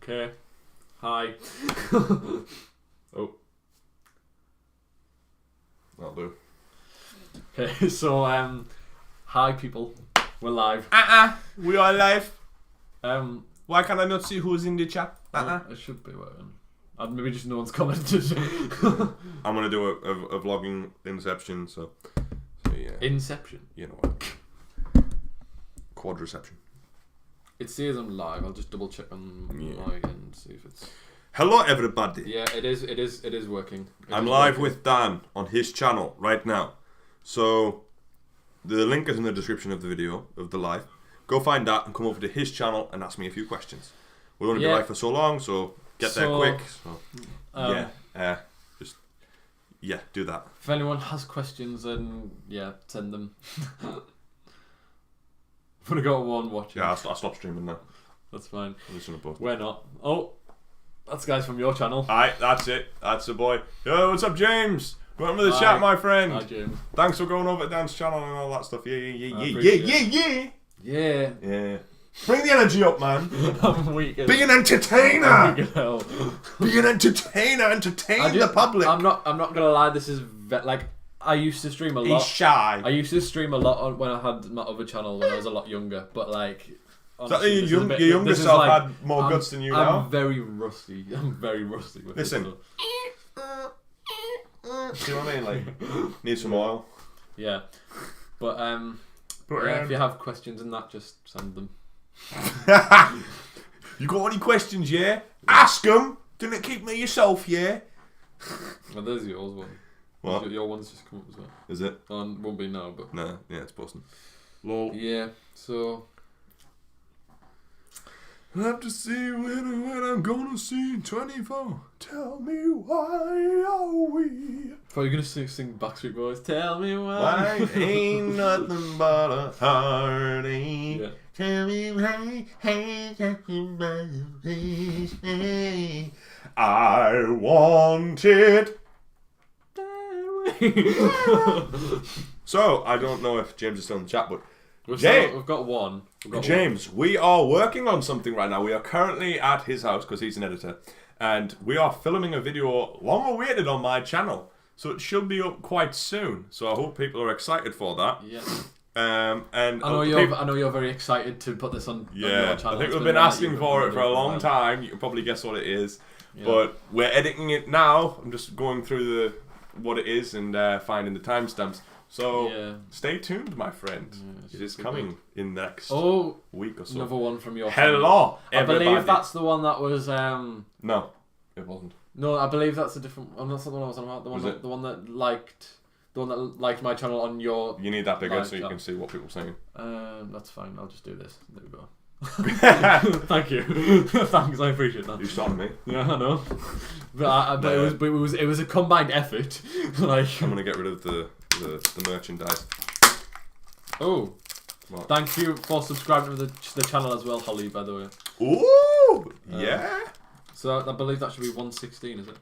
Okay. Hi. Oh. That'll do. Okay, so hi people. We're live. We are live. Um Why can I not see who's in the chat? It should be working. Maybe just no one's commented. I'm gonna do a vlogging inception, so yeah. Inception. You know what? Quadriception. It says I'm live. I'll just double check on my end and see if it's. Hello everybody. Yeah, it is working. I'm live with Dan on his channel right now. So the link is in the description of the video of the live. Go find that and come over to his channel and ask me a few questions. We'll only be live for so long, so get there quick. So, do that. If anyone has questions, then send them. I'm gonna go on watching. Yeah, I'll stop streaming now. That's fine. Both. We're not. Oh, that's guys from your channel. Alright, that's it. That's the boy. Yo, what's up, James? Welcome to the chat, my friend. Hi, James. Thanks for going over to Dan's channel and all that stuff. Yeah. Bring the energy up, man. I'm weak. Be an entertainer. Be an entertainer. Entertain the public. I'm not gonna lie. This is like I used to stream a lot. He's shy. I used to stream a lot when I had my other channel when I was a lot younger. But like, honestly, so your younger self had more guts than you now. I'm very rusty. With Listen. See what I mean? Like, need some oil. Yeah, but if you have questions and that, just send them. You got any questions? Yeah, ask them. Don't keep me yourself. Yeah. Well, there's yours one. What? Your one's just come up as well. Is it? Won't be now, but no. Yeah, it's posting. Lol. Yeah. So. I have to see when I'm gonna see 24. Tell me why are we? Thought you were gonna sing Backstreet Boys. Tell me why. Why ain't nothing but a heartache. Yeah. Tell me why I want it. So I don't know if James is still in the chat, but We've got one. James, we are working on something right now. We are currently at his house because he's an editor, and we are filming a video long awaited on my channel. So it should be up quite soon. So I hope people are excited for that. Yeah. And I know you're very excited to put this on your channel. I think we've been asking for it for a long time. You can probably guess what it is. Yeah. But we're editing it now. I'm just going through what it is and finding the timestamps. So stay tuned, my friend. Yeah, it is coming in the next week or so. Another one from your Hello, everybody. I believe that's the one that was No, it wasn't. No, I believe that's a different one. That's the one I was on about. The one that liked my channel on your. You need that bigger so you can see what people are saying. That's fine. I'll just do this. There we go. Thank you. Thanks, I appreciate that. You shot me. Yeah, I know. But it was a combined effort. Like I'm gonna get rid of the merchandise. Oh, what? Thank you for subscribing to the channel as well, Holly. By the way. Ooh, yeah. So I believe that should be 116, is it?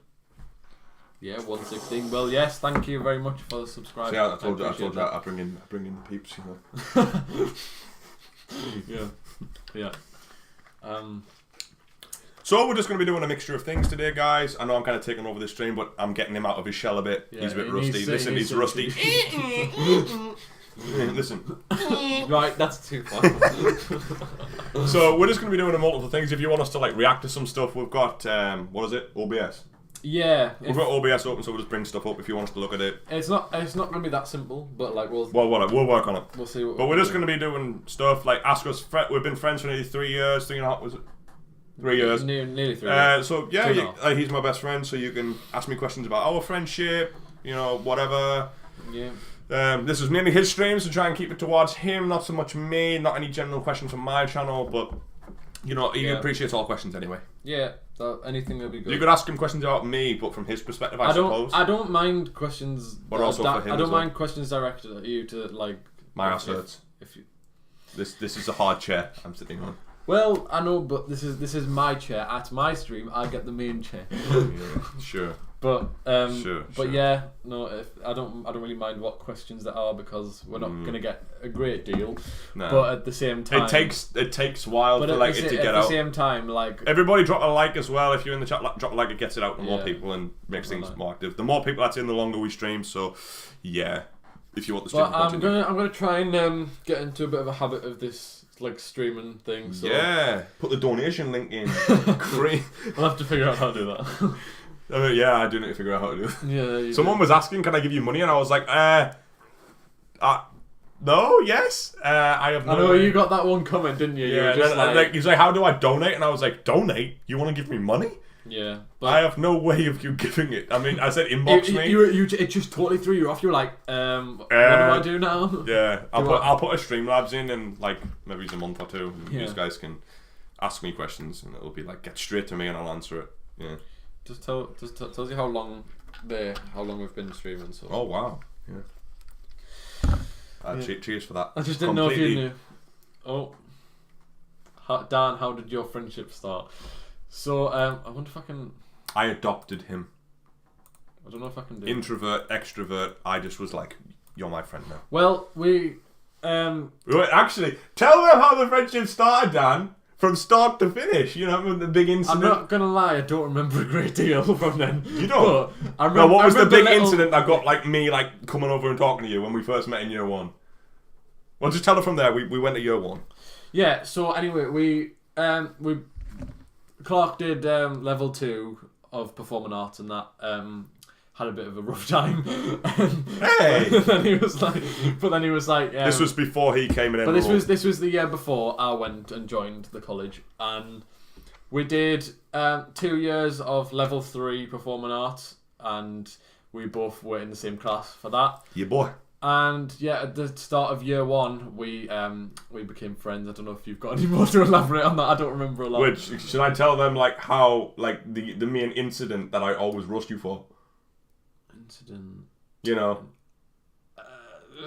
Yeah, 116. Well, yes. Thank you very much for subscribing. See, I told you. I bring in the peeps, you know. Yeah. So we're just going to be doing a mixture of things today, guys. I know I'm kind of taking over this stream, but I'm getting him out of his shell a bit. Yeah, he's a bit rusty. Listen, he's rusty. Listen. Right, that's too far. So we're just going to be doing a multiple things. If you want us to like react to some stuff, we've got what is it? OBS. Yeah. We've got OBS open, so we'll just bring stuff up if you want us to look at it. It's not going to be that simple, but like we'll work on it. We'll see. But we're just going to be doing stuff like ask us. We've been friends for nearly 3 years, 3.5 was it? 3 years. Nearly 3 years. So yeah, he's my best friend, so you can ask me questions about our friendship, you know, whatever. Yeah. This is mainly his stream, so try and keep it towards him, not so much me. Not any general questions from my channel, but you know, he appreciates all questions anyway. Yeah, anything will be good. You could ask him questions about me, but from his perspective, I suppose. I don't mind questions, but also for him. I don't mind questions directed at you to like. My ass hurts. If you. This is a hard chair I'm sitting on. Well, I know, but this is my chair. At my stream, I get the main chair. Yeah, sure. But Sure. yeah, no, I don't really mind what questions there are because we're not gonna get a great deal. No. But at the same time, it takes a while for like it to get out. At the same time, like everybody drop a like as well. If you're in the chat, drop a like. It gets it out to more Yeah. people and makes things more active. The more people that's in, the longer we stream. So yeah, if you want the stream to continue. I'm gonna try and get into a bit of a habit of this like streaming thing. So Yeah, put the donation link in. Great. I'll have to figure out how to do that. Yeah, I do need to figure out how to do it. Yeah. Someone was asking, "Can I give you money?" And I was like, no, yes. I have no. I know way. you got that one comment, didn't you? Yeah. You were just He's like, "How do I donate?" And I was like, "Donate? You want to give me money?" Yeah. I have no way of you giving it. I mean, I said inbox me. It just totally threw you off. You were like, what do I do now? Yeah, I'll put a Streamlabs in like maybe it's a month or two. Yeah. You guys can ask me questions and it'll be like get straight to me and I'll answer it. Yeah. Just tells you how long we've been streaming. So. Oh wow. Yeah. Cheers for that. I just didn't know if you knew. Oh, Dan, how did your friendship start? So I wonder if I can. I adopted him. I don't know if I can do. Introvert, extrovert. I just was like, "You're my friend now." Well, we. Wait, actually, tell them how the friendship started, Dan. From start to finish, you know, the big incident. I'm not gonna lie, I don't remember a great deal from then. You don't? I remember, what was the big incident that got like me like coming over and talking to you when we first met in year one? Well, just tell her from there. We went to year one. Yeah. So anyway, we Clark did level 2 of performing arts and that. Had a bit of a rough time. Hey! But then he was like. This was before he came in. But this was the year before I went and joined the college, and we did 2 years of level 3 performing arts, and we both were in the same class for that. Yeah, boy. And yeah, at the start of year 1, we became friends. I don't know if you've got any more to elaborate on that. I don't remember a lot. Which should I tell them like how like the main incident that I always roast you for? Incident. You know.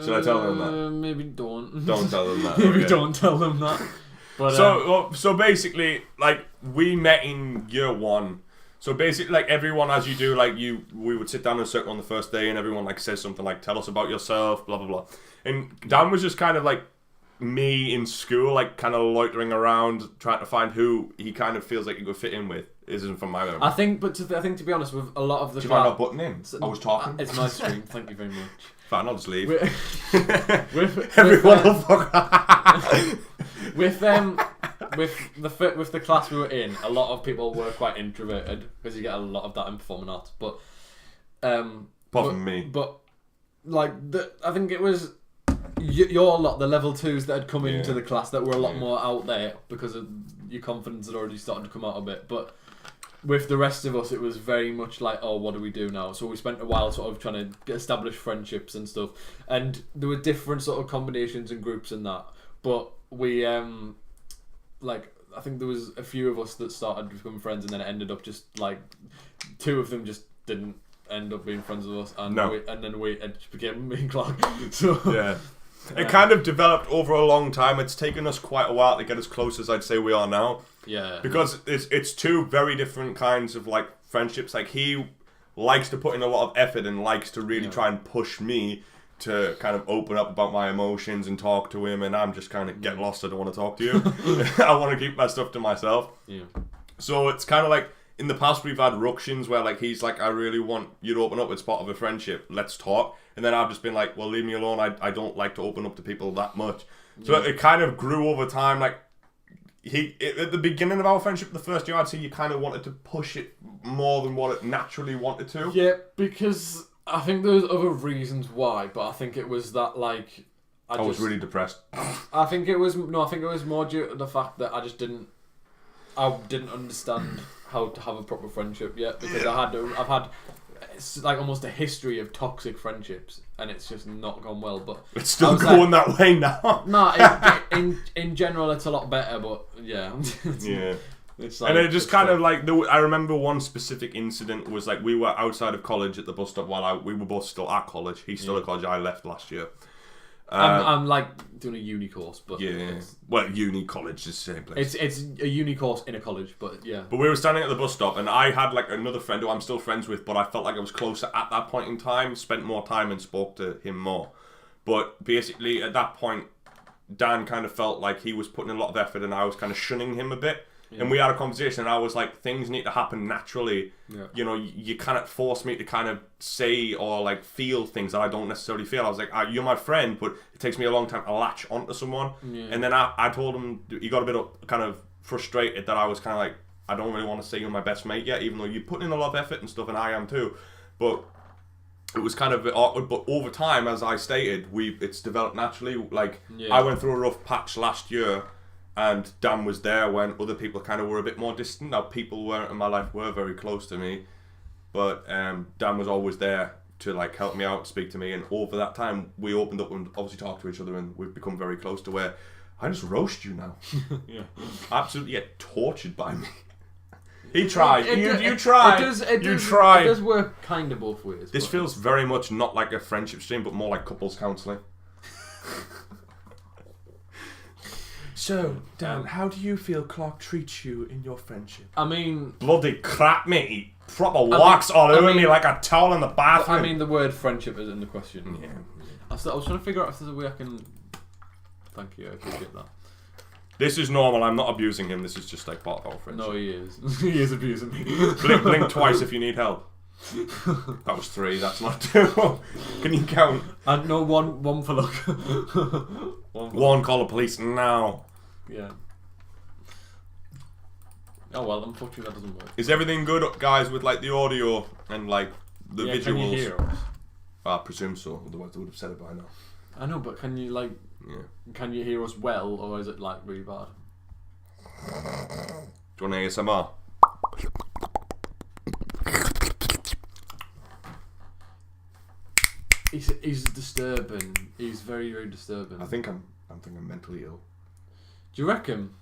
Should I tell them that? Maybe don't. Don't tell them that. Maybe okay. don't tell them that. But so basically, like we met in year 1. So basically, like everyone, as you do, like we would sit down in a circle on the first day, and everyone like says something like, "Tell us about yourself," blah blah blah. And Dan was just kind of like me in school, like kind of loitering around, trying to find who he kind of feels like he could fit in with. This isn't from my memory. I think to be honest, with a lot of the. Do you mind not butting in? I was talking. It's my stream. Thank you very much. Fine, I'll just leave. Everyone will fuck. With the class we were in, a lot of people were quite introverted because you get a lot of that in performing arts. But apart from me. But like I think it was your lot, the level 2s that had come into the class that were a lot more out there because of your confidence had already started to come out a bit. But with the rest of us, it was very much like, oh, what do we do now? So we spent a while sort of trying to establish friendships and stuff. And there were different sort of combinations and groups and that. But we, like, I think there was a few of us that started becoming friends and then it ended up just like 2 of them just didn't end up being friends with us. And then it just became me and Clark. So yeah. It kind of developed over a long time. It's taken us quite a while to get as close as I'd say we are now. Yeah. Because it's 2 very different kinds of like friendships. Like he likes to put in a lot of effort and likes to really try and push me to kind of open up about my emotions and talk to him, and I'm just kind of get lost. I don't want to talk to you. I want to keep my stuff to myself. Yeah. So it's kind of like in the past we've had ructions where like he's like, I really want you to open up. It's part of a friendship. Let's talk. And then I've just been like, well, leave me alone. I don't like to open up to people that much. So it kind of grew over time. Like at the beginning of our friendship, the first year, I'd say you kind of wanted to push it more than what it naturally wanted to. Yeah, because I think there's other reasons why, but I think it was that like I was really depressed. I think it was more due to the fact that I didn't understand how to have a proper friendship yet, because I've had it's like almost a history of toxic friendships, and it's just not gone well. But it's still going that way now. in general, it's a lot better. But yeah, yeah. It's like, and it just kind of like I remember one specific incident was like we were outside of college at the bus stop while we were both still at college. He's still at college. I left last year, I'm like doing a uni course, but uni college is the same place. It's a uni course in a college, but yeah. But we were standing at the bus stop, and I had like another friend who I'm still friends with, but I felt like I was closer at that point in time, spent more time and spoke to him more. But basically, at that point, Dan kind of felt like he was putting in a lot of effort, and I was kind of shunning him a bit. Yeah. And we had a conversation, and I was like, things need to happen naturally. Yeah. You know, you can't force me to kind of say or like feel things that I don't necessarily feel. I was like, you're my friend, but it takes me a long time to latch onto someone. Yeah. And then I told him, he got a bit kind of frustrated that I was kind of like, I don't really want to say you're my best mate yet, even though you're putting in a lot of effort and stuff, and I am too. But it was kind of a bit awkward. But over time, as I stated, it's developed naturally. Like, I went through a rough patch last year, and Dan was there when other people kind of were a bit more distant. Now, people weren't in my life were very close to me, but Dan was always there to like help me out, speak to me, and over that time we opened up and obviously talked to each other, and we've become very close to where I just roast you now. Yeah, absolutely, tortured by me. He tried. You tried. You tried. It does work kind of both ways. This feels very much not like a friendship stream, but more like couples counselling. So, Dan, how do you feel Clark treats you in your friendship? I mean... Bloody crap, mate. He proper walks all over me like a towel in the bathroom. I mean, the word friendship is in the question. Yeah. I was trying to figure out if there's a way I can... Thank you, I appreciate that. This is normal, I'm not abusing him. This is just like part of our friendship. No, he is. He is abusing me. Blink twice if you need help. That was 3, that's not 2. Can you count? No, one for luck. One, call the police now. Yeah. Oh well, unfortunately that doesn't work. Is everything good, guys, with like the audio and like the visuals? Can you hear us? I presume so, otherwise they would have said it by now. I know, but can you like... Yeah. Can you hear us well, or is it like really bad? Do you want ASMR? He's disturbing. He's very, very disturbing. I think I'm mentally ill. Do you reckon?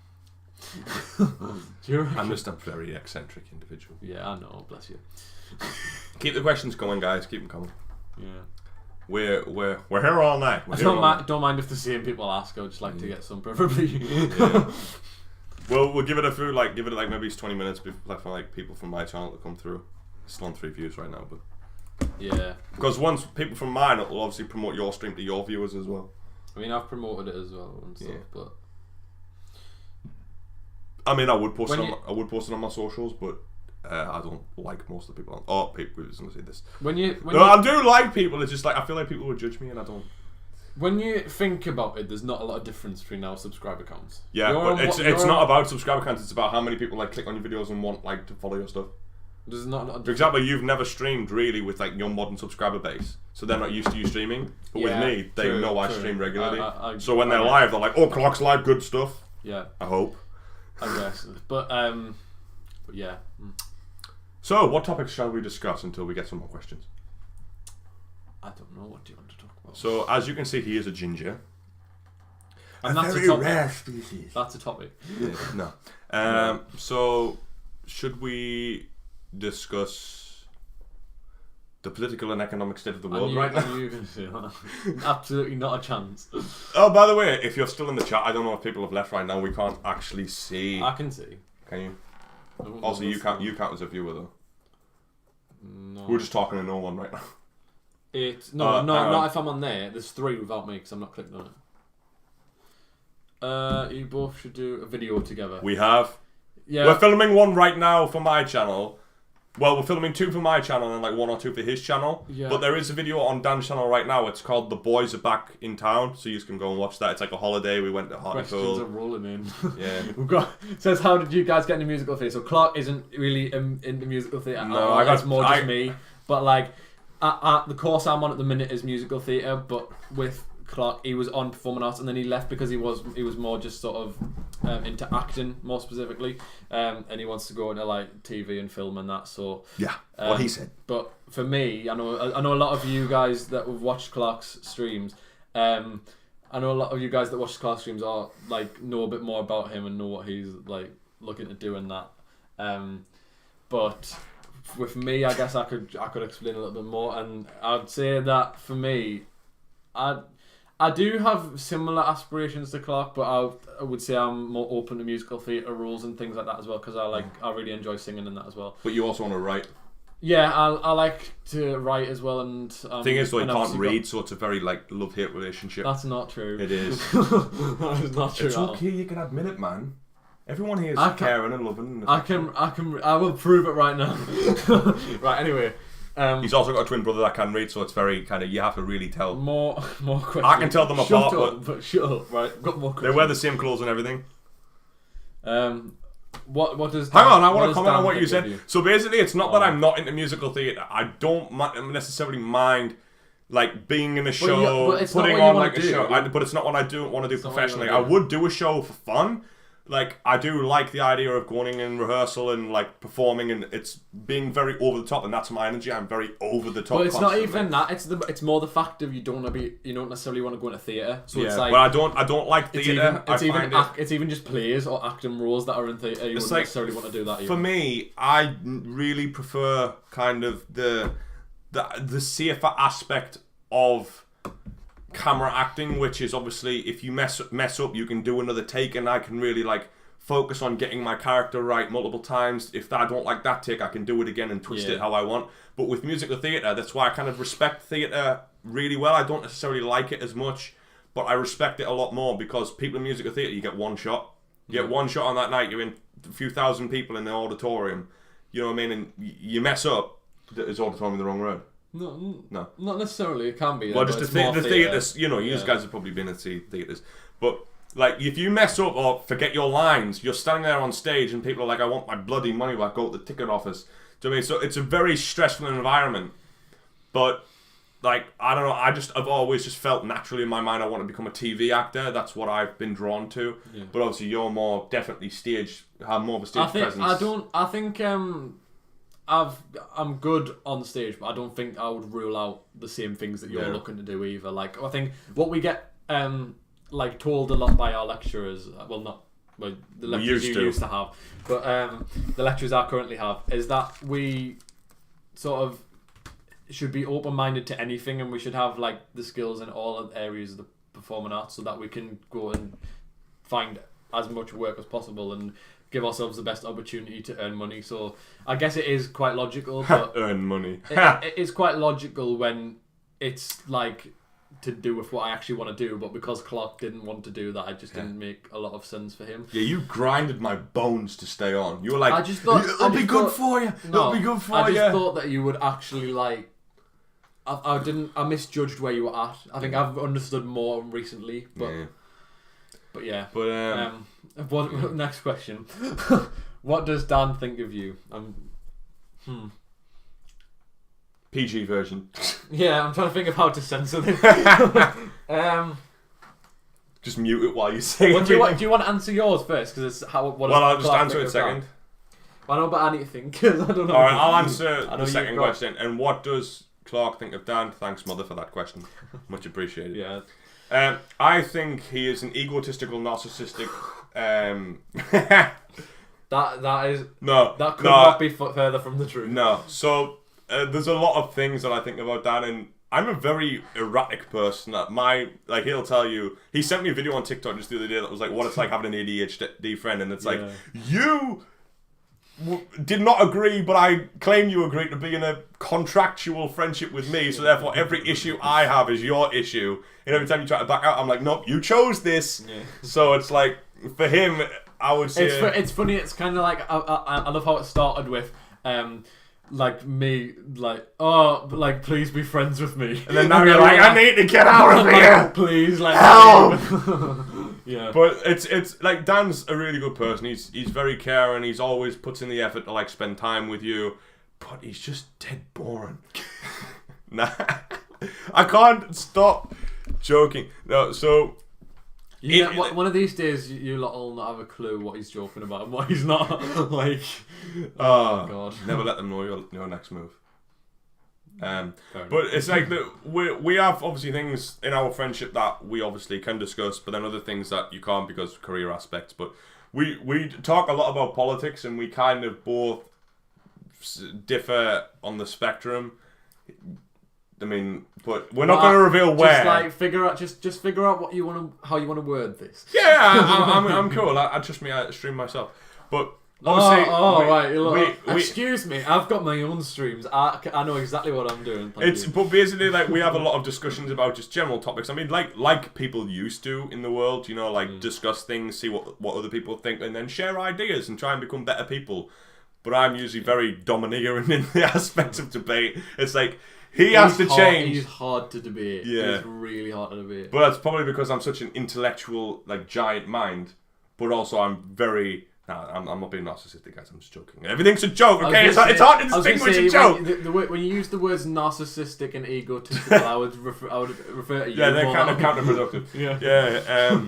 I'm just a very eccentric individual. Yeah, I know. Bless you. Keep the questions coming, guys. Keep them coming. Yeah. We're here all night. Don't mind if the same people ask. I would just like to get some, preferably. Yeah. Well, we'll give it maybe it's 20 minutes for like people from my channel to come through. It's still on 3 views right now, but yeah. Because once people from mine will obviously promote your stream to your viewers as well. I mean, I've promoted it as well and stuff, but I mean, I would post it on my socials, but I don't like most of the people. People who's gonna say this. I do like people. It's just like I feel like people would judge me, and I don't. When you think about it, there's not a lot of difference between our subscriber counts. Yeah, but it's not about subscriber counts. It's about how many people like click on your videos and want like to follow your stuff. There's not a lot of For example, you've never streamed really with like your modern subscriber base, so they're not used to you streaming. But with me, they know I stream regularly. So when they're live, they're like, "Oh, Clock's live, good stuff." Yeah. I hope. I guess, but yeah. So, what topics shall we discuss until we get some more questions? I don't know. What do you want to talk about? So, as you can see, he is a ginger. And that's very rare species. That's a topic. Yeah, no. So, should we discuss the political and economic state of the world right now? You can see that. Absolutely not a chance. Oh, by the way, if you're still in the chat, I don't know if people have left right now. We can't actually see. I can see. Can you? Also, you count as a viewer though. No. We're just talking to no one right now. Not if I'm on there. There's 3 without me because I'm not clicking on it. You both should do a video together. We have. Yeah. We're filming one right now for my channel. Well, we're filming 2 for my channel and like 1 or 2 for his channel. Yeah. But there is a video on Dan's channel right now. It's called "The Boys Are Back in Town," so you can go and watch that. It's like a holiday. We went to Hartlepool. Questions are rolling in. Yeah. We've got. It says, how did you guys get into musical theatre? So Clark isn't really into musical theatre. No, it's more just me. But like, the course I'm on at the minute is musical theatre. But with Clark, he was on performing arts, and then he left because he was more just sort of into acting more specifically, and he wants to go into like TV and film and that. So yeah, what he said. But for me, I know a lot of you guys that have watched Clark's streams. I know a lot of you guys that watch Clark's streams are like know a bit more about him and know what he's like looking to do and that. But with me, I guess I could explain a little bit more, and I'd say that for me, I do have similar aspirations to Clark, but I would say I'm more open to musical theatre roles and things like that as well, because I really enjoy singing and that as well. But you also want to write. Yeah, I like to write as well, and thing is, though, you can't read, so it's a very love-hate relationship. That's not true. It is. That is not true. It's okay. You can admit it, man. Everyone here is caring and loving. And I will prove it right now. Right. Anyway. He's also got a twin brother that can read, so it's very kind of, you have to really tell. More questions. I can tell them apart, but shut up. Right, I've got more questions. They wear the same clothes and everything. What does? Hang on, I want to comment on what you said. So basically, it's not that I'm not into musical theatre. I don't necessarily mind being in a show, putting on a show. But it's not what I do want to do professionally. I would do a show for fun. I do like the idea of going in rehearsal and performing, and it's being very over the top, and that's my energy. I'm very over the top. But it's constantly. Not even that. It's more the fact of you don't necessarily want to go into theatre. So it's but I don't like theatre. It's even just plays or acting roles that are in theatre. You wouldn't necessarily want to do that. For me, I really prefer kind of the safer aspect of camera acting, which is obviously if you mess up, you can do another take, and I can really focus on getting my character right multiple times. If I don't like that take, I can do it again and twist it how I want. But with musical theatre, that's why I kind of respect theatre really well. I don't necessarily like it as much, but I respect it a lot more, because people in musical theatre, you get one shot. You get one shot on that night. You're in a few thousand people in the auditorium. You know what I mean? And you mess up. Is auditorium the wrong word? No, not necessarily. It can be. Well, just the theatres. You guys have probably been at theatres, but if you mess up or forget your lines, you're standing there on stage and people are like, "I want my bloody money back. Go to the ticket office." Do you know what I mean? So it's a very stressful environment. But I don't know. I've always just felt naturally in my mind I want to become a TV actor. That's what I've been drawn to. Yeah. But obviously, you're more definitely have more of a stage presence. I think. I'm good on stage, but I don't think I would rule out the same things that you're looking to do either. I think what we get told a lot by our lecturers, the lecturers you used to have, but the lecturers I currently have, is that we sort of should be open-minded to anything, and we should have the skills in all areas of the performing arts, so that we can go and find as much work as possible and give ourselves the best opportunity to earn money. So I guess it is quite logical, but earn money. it is quite logical when it's to do with what I actually want to do, but because Clark didn't want to do that, it just didn't make a lot of sense for him. Yeah, you grinded my bones to stay on. You were like, I just thought it'll be good for you. It'll be good for you. I just thought that you would actually I misjudged where you were at. I think I've understood more recently, but. Yeah. But yeah. But next question. What does Dan think of you? PG version. Yeah, I'm trying to think of how to censor this. Just mute it while you say it. Do you want to answer yours first? Because it's how. I'll just answer it second. I know, but I need to think, because I don't know. Alright, I'll answer the second question. And what does Clark think of Dan? Thanks, Mother, for that question. Much appreciated. Yeah. I think he is an egotistical, narcissistic. That could not be further from the truth. No. So there's a lot of things that I think about Dan, and I'm a very erratic person. He'll tell you. He sent me a video on TikTok just the other day that was what it's like having an ADHD friend, and it's you did not agree, but I claim you agreed to be in a contractual friendship with me, so therefore every issue I have is your issue, and every time you try to back out, I'm like, nope, you chose this. Yeah. So it's for him, I would say it's funny. It's kind of I love how it started with please be friends with me, and then now you're I need to get out of here, please, help. Yeah, but it's Dan's a really good person. He's very caring. He's always puts in the effort to spend time with you, but he's just dead boring. Nah, I can't stop joking. No, so one of these days you lot will not have a clue what he's joking about and what he's not. Oh God, never let them know your next move. But it's we have obviously things in our friendship that we obviously can discuss, but then other things that you can't because of career aspects. But we talk a lot about politics, and we kind of both differ on the spectrum. I mean, but we're not going to reveal where. Just like figure out what you want to, how you want to word this. Yeah, I'm cool. I trust me, I stream myself. But obviously, excuse me, I've got my own streams. I know exactly what I'm doing. But basically, like, we have a lot of discussions about just general topics. I mean, like people used to in the world, you know, like discuss things, see what other people think, and then share ideas and try and become better people. But I'm usually very domineering in the aspects of debate. It's like, he has to change. He's hard to debate. Yeah. He's really hard to debate. But that's probably because I'm such an intellectual, like, giant mind. But also I'm very... Nah, I'm not being narcissistic, guys. I'm just joking. Everything's a joke, okay? It's hard to distinguish a joke. When you use the words narcissistic and egotistical, I would refer to you. Yeah, they're kind of counterproductive. Yeah.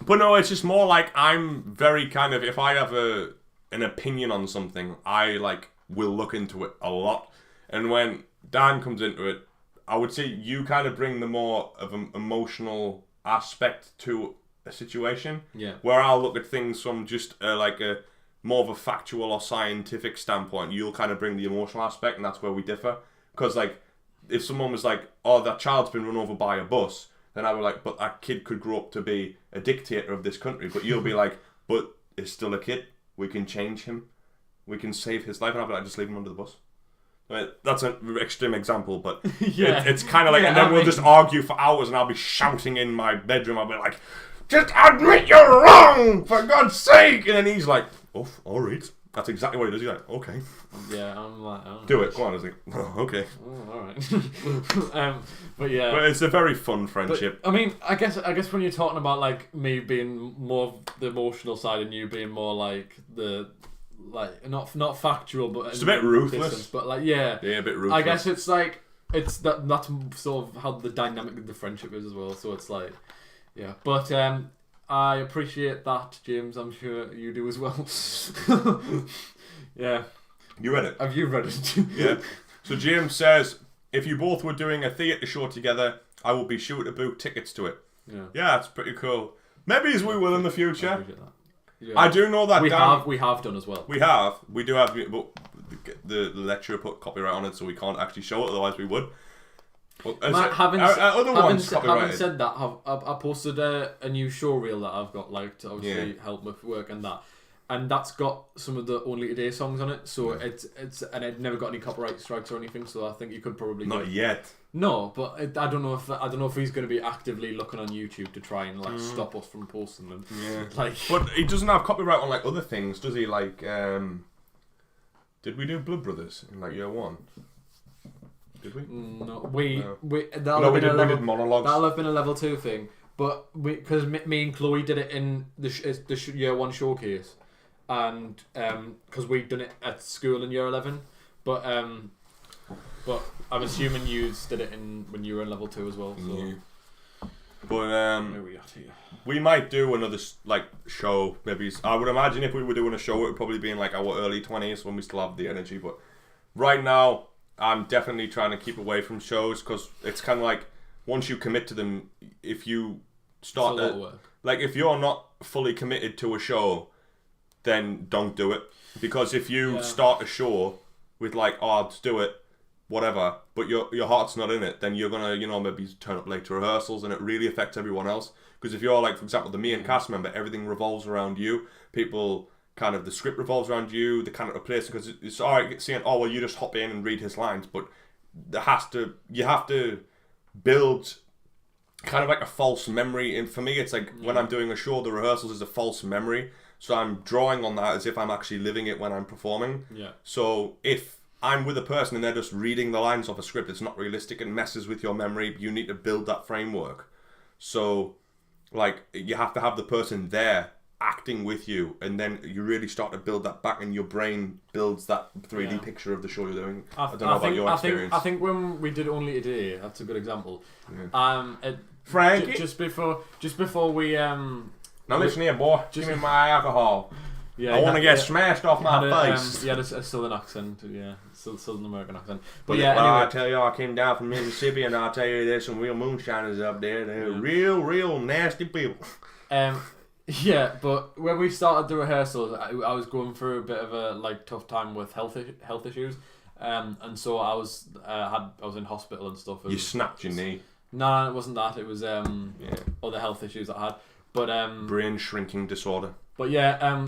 But no, it's just more like I'm very kind of... If I have an opinion on something, I, like, will look into it a lot. And when Dan comes into it, I would say you kind of bring the more of an emotional aspect to a situation. Yeah. Where I'll look at things from just like a more of a factual or scientific standpoint. You'll kind of bring the emotional aspect, and that's where we differ. Because, like, if someone was like, "Oh, that child's been run over by a bus," then I would like, "But that kid could grow up to be a dictator of this country." But you'll be like, "But it's still a kid. We can change him. We can save his life." And I'll be like, "Just leave him under the bus." That's an extreme example, but it's kind of like, and then we'll just argue for hours, and I'll be shouting in my bedroom. I'll be like, "Just admit you're wrong, for God's sake!" And then he's like, "Oh, all right." That's exactly what he does. He's like, "Okay." Yeah, I'm like, do it. Go on. I was like, "Oh, okay." All right. But yeah. But it's a very fun friendship. But, I mean, I guess when you're talking about like me being more of the emotional side and you being more like the. Like not factual, but just a bit ruthless. Distance, but like a bit ruthless. I guess it's like that's sort of how the dynamic of the friendship is as well. So it's like, yeah. But I appreciate that, James. I'm sure you do as well. Yeah. You read it? Have you read it? Yeah. So James says, if you both were doing a theatre show together, I would be sure to book tickets to it. Yeah. Yeah, that's pretty cool. Maybe as we will in the future. I appreciate that. Yeah. I do know that we have done as well. We do have, but the lecturer put copyright on it, so we can't actually show it. Otherwise, we would. Well, having said that, I posted a new show reel that I've got, like, to obviously help with work and that's got some of the Only Today songs on it. So it's and it never got any copyright strikes or anything. So I think you could probably yet. No, but I don't know if he's going to be actively looking on YouTube to try and like stop us from posting them. Yeah. Like, but he doesn't have copyright on like other things, does he? Like, did we do Blood Brothers in like year one? Did we? No, we did monologues. That'll have been a level 2 thing. But because me and Chloe did it in the year 1 showcase, and because we'd done it at school in year 11, but I'm assuming you did it when you were in level 2 as well. So. Yeah. But we might do another like show. Maybe I would imagine if we were doing a show, it would probably be in like our early 20s when we still have the energy. But right now, I'm definitely trying to keep away from shows because it's kind of like once you commit to them, if you start like if you're not fully committed to a show, then don't do it. Because if you start a show with like, "Oh, I'll just do it," whatever, but your heart's not in it, then you're gonna, maybe turn up late to rehearsals, and it really affects everyone else. Because if you're like, for example, the main cast member, everything revolves around you. People kind of, the script revolves around you. They kind of replace it because it's alright saying, "Oh, well, you just hop in and read his lines," but you have to build kind of like a false memory. And for me, it's like when I'm doing a show, the rehearsals is a false memory. So I'm drawing on that as if I'm actually living it when I'm performing. Yeah. So if I'm with a person and they're just reading the lines off a script, it's not realistic and messes with your memory. You need to build that framework. So, like, you have to have the person there acting with you, and then you really start to build that back, and your brain builds that 3D picture of the show you're doing. I don't know about your experience. I think when we did Only Today, that's a good example. Yeah. Frankie? Just before we Now listen here, boy. Give me my alcohol. Yeah, I want to get smashed off my face. He had a southern accent, southern American accent. But yeah, anyway. I tell you, I came down from Mississippi, and I'll tell you, there's some real moonshiners up there. They're real nasty people. Yeah, but when we started the rehearsals, I was going through a bit of a tough time with health issues, and so I was in hospital and stuff. You snapped your knee. No, it wasn't that. It was other health issues I had. But brain shrinking disorder. But yeah,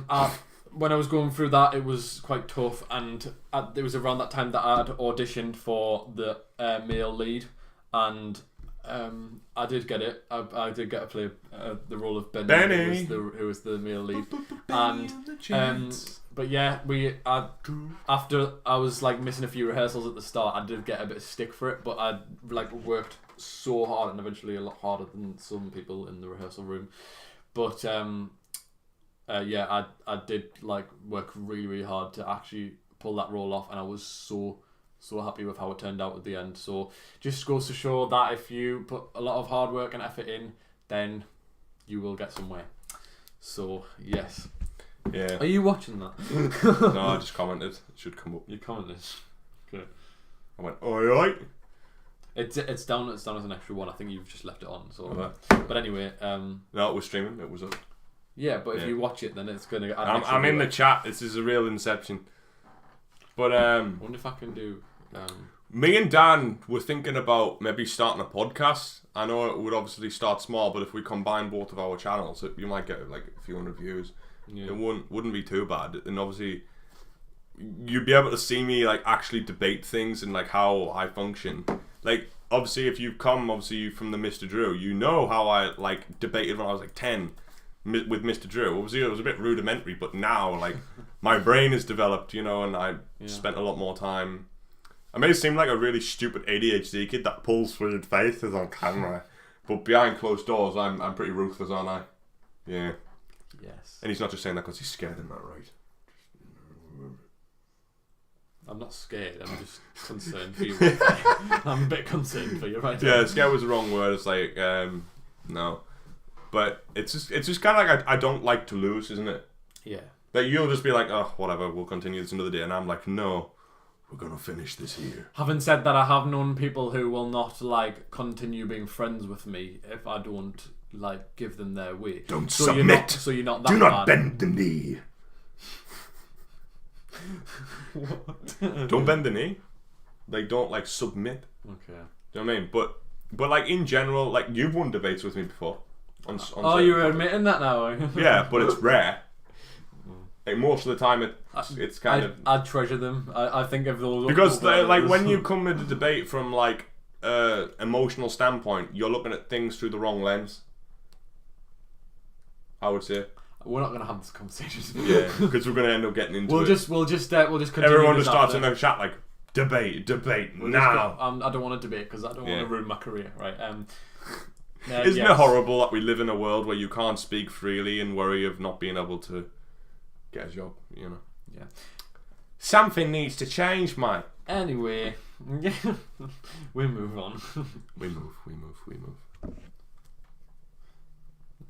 when I was going through that, it was quite tough, and it was around that time that I had auditioned for the male lead, and I did get it. I did get to play the role of Benny. Who was the male lead, and but yeah, after I was like missing a few rehearsals at the start, I did get a bit of stick for it, but I like worked so hard, and eventually a lot harder than some people in the rehearsal room. But yeah, I did like work really, really hard to actually pull that role off, and I was so happy with how it turned out at the end. So just goes to show that if you put a lot of hard work and effort in, then you will get somewhere. So yes. Yeah. Are you watching that? No, I just commented. It should come up. You commented. Good. I went, oi. It's down as an extra one. I think you've just left it on. So, okay. But anyway, no, it was streaming. It was up. Yeah, but if you watch it, then it's gonna. I'm in the chat. This is a real inception. But I wonder if I can do. Me and Dan were thinking about maybe starting a podcast. I know it would obviously start small, but if we combine both of our channels, you might get like a few hundred views. Yeah. It wouldn't be too bad, and obviously you'd be able to see me like actually debate things and like how I function. Like obviously, if you've come from the Mr. Drew, you know how I like debated when I was like 10 with Mr. Drew. Obviously, it was a bit rudimentary, but now like my brain is developed, and I spent a lot more time. I may seem like a really stupid ADHD kid that pulls weird faces on camera, but behind closed doors, I'm pretty ruthless, aren't I? Yeah. Yes. And he's not just saying that because he's scared, isn't that right? I'm not scared. I'm just concerned for you. I'm a bit concerned for you right now. Yeah, scared was the wrong word. It's like no, but it's just kind of like I don't like to lose, isn't it? Yeah. Like you'll just be like, oh, whatever, we'll continue this another day, and I'm like, no, we're gonna finish this here. Having said that, I have known people who will not like continue being friends with me if I don't like give them their way. Don't submit. So you're not that Do not bad. bend the knee. What? Don't bend the knee. Like don't like submit. Okay. Do you know what I mean? But like in general, like you've won debates with me before. Oh, you're admitting that now. Yeah, but it's rare. Like most of the time, it's kind of. I treasure them. I think of those because like when you come to the debate from like emotional standpoint, you're looking at things through the wrong lens. I would say. We're not gonna have this conversation. Yeah, because we're gonna end up getting into we'll it. Just continue. Everyone just starts in their chat like debate now. I don't want to debate because I don't want to ruin my career. Right. Isn't it horrible that we live in a world where you can't speak freely and worry of not being able to get a job? Yeah. Something needs to change, mate. Anyway, we move on. We move.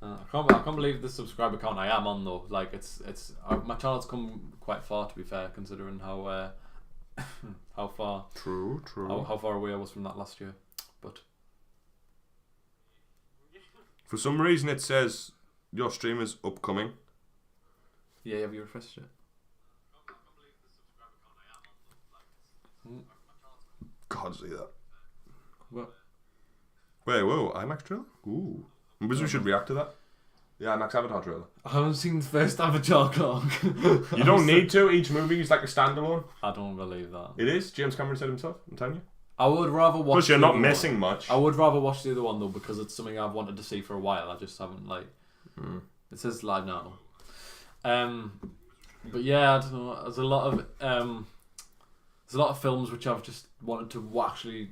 I can't believe the subscriber count I am on though. Like it's my channel's come quite far, to be fair, considering how far. True. How far away I was from that last year, but for some reason it says your stream is upcoming. Yeah, have you refreshed it? Can't see that. What? Wait, whoa, IMAX trailer? Ooh. Maybe we should react to that. The IMAX Avatar trailer. I haven't seen the first Avatar clock. You don't need to. Each movie is like a standalone. I don't believe that. It is. James Cameron said himself. I'm telling you. I would rather watch. Plus, you're not missing much. I would rather watch the other one though because it's something I've wanted to see for a while. I just haven't like. It says live now. But yeah, I don't know. There's a lot of films which I've just wanted to actually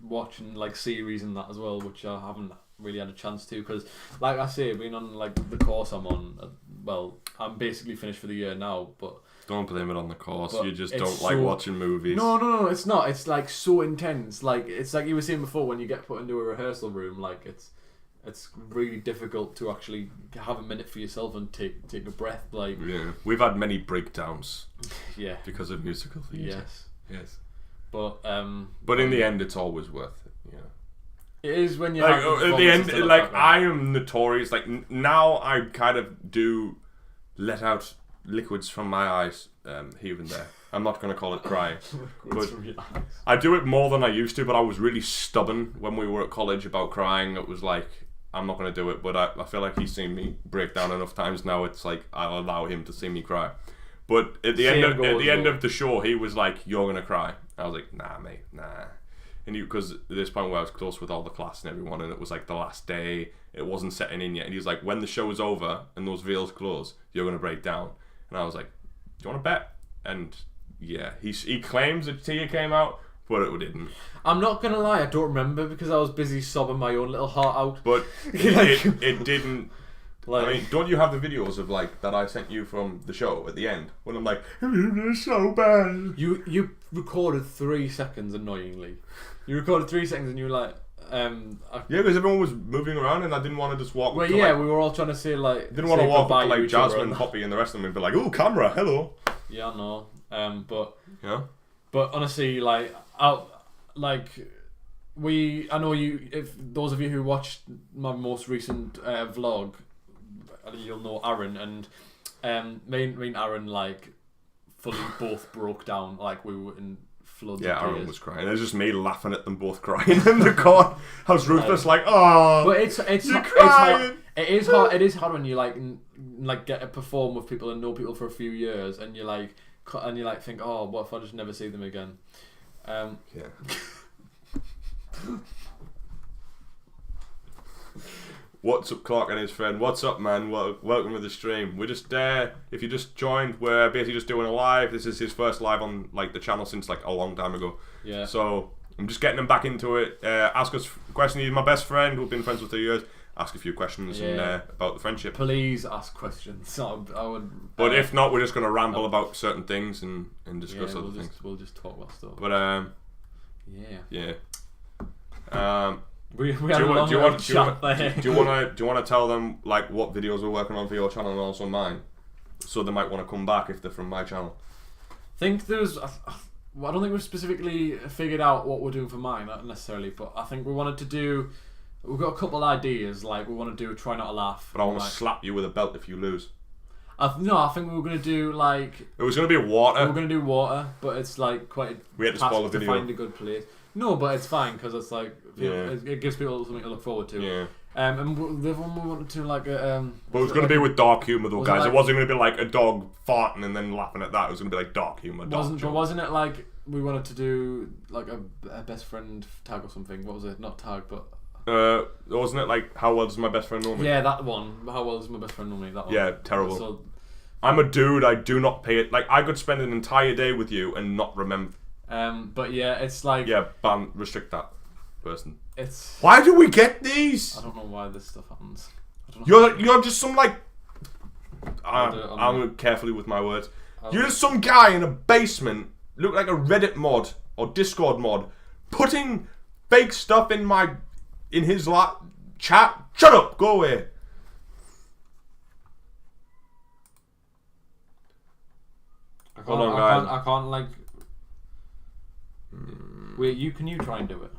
watch and like series and that as well, which I haven't really had a chance to because, like I say, being on like the course I'm on, well, I'm basically finished for the year now. But don't blame it on the course. You just don't like watching movies. No, it's not. It's like so intense. Like it's like you were saying before when you get put into a rehearsal room. Like it's really difficult to actually have a minute for yourself and take a breath. Like we've had many breakdowns. Yeah, because of musical theatre. Yes. But in the end, it's always worth it. Yeah. It is when you like at the end. Like I am notorious. Like now, I kind of do let out liquids from my eyes here and there. I'm not going to call it crying. But I do it more than I used to, but I was really stubborn when we were at college about crying. It was like, I'm not going to do it, but I feel like he's seen me break down enough times now. It's like, I'll allow him to see me cry. But at the end of the show, he was like, "You're going to cry." I was like, "Nah, mate, nah." And because at this point where I was close with all the class and everyone, and it was like the last day, it wasn't setting in yet. And he was like, "When the show is over and those veils close, you're going to break down." And I was like, "Do you want to bet?" And yeah, he claims a tear came out, but it didn't. I'm not gonna lie, I don't remember because I was busy sobbing my own little heart out. But it didn't. Like, I mean, don't you have the videos of like that I sent you from the show at the end when I'm like, "It's so bad." You recorded 3 seconds annoyingly. You recorded 3 seconds and you were like, yeah, because everyone was moving around and I didn't want to just walk. Well, yeah, like, we were all trying to say like. Didn't want to walk up to like Jasmine, Poppy, and the rest of them and be like, "Oh, camera, hello." Yeah, I know. But yeah. But honestly, like, I know you. If those of you who watched my most recent vlog, you'll know Aaron, and me and Aaron like fully both broke down, like we were in floods. Yeah, of Aaron tears. was crying. It was just me laughing at them both crying in the car. I was ruthless, like, "Oh, but it's you're crying." It is hard. It is hard when you like get to perform with people and know people for a few years, and you like think, "Oh, what if I just never see them again?" Yeah. What's up, Clark and his friend? What's up, man? Welcome to the stream. We're just if you just joined, we're basically just doing a live. This is his first live on like the channel since like a long time ago. Yeah. So I'm just getting him back into it. Ask us questions. He's my best friend. We've been friends for 2 years. Ask a few questions and about the friendship. Please ask questions. I would. But if not, we're just gonna ramble about certain things and discuss other things. We'll just talk about stuff. But yeah. We do you want to tell them like what videos we're working on for your channel and also mine, so they might want to come back if they're from my channel? I think there's. I don't think we've specifically figured out what we're doing for mine, not necessarily, but I think we wanted to do. We've got a couple ideas. Like we want to do Try Not to Laugh. But I want to slap you with a belt if you lose. I think we were gonna do like. It was gonna be water. We were gonna do water, but it's like quite. We had to spoil the video. To find a good place. No, but it's fine because it's like it gives people something to look forward to. Yeah. And the other one we wanted to like But it was going to be with dark humour though, guys. It wasn't going to be like a dog farting and then laughing at that. It was going to be like dark humour. Wasn't it like we wanted to do like a best friend tag or something? What was it? Not tag, but. Wasn't it like How Well Does My Best Friend Know Me? Yeah, that one. How Well Does My Best Friend Know Me? That one. Yeah, terrible. So, I'm a dude. I do not pay it. Like I could spend an entire day with you and not remember. But yeah, it's like restrict that person. It's why do we get these? I don't know why this stuff happens. You're just some like. I'm carefully with my words. You're just some guy in a basement, look like a Reddit mod or Discord mod, putting fake stuff in his chat. Shut up. Go away. Hold on, guys. I can't like. Wait, can you try and do it?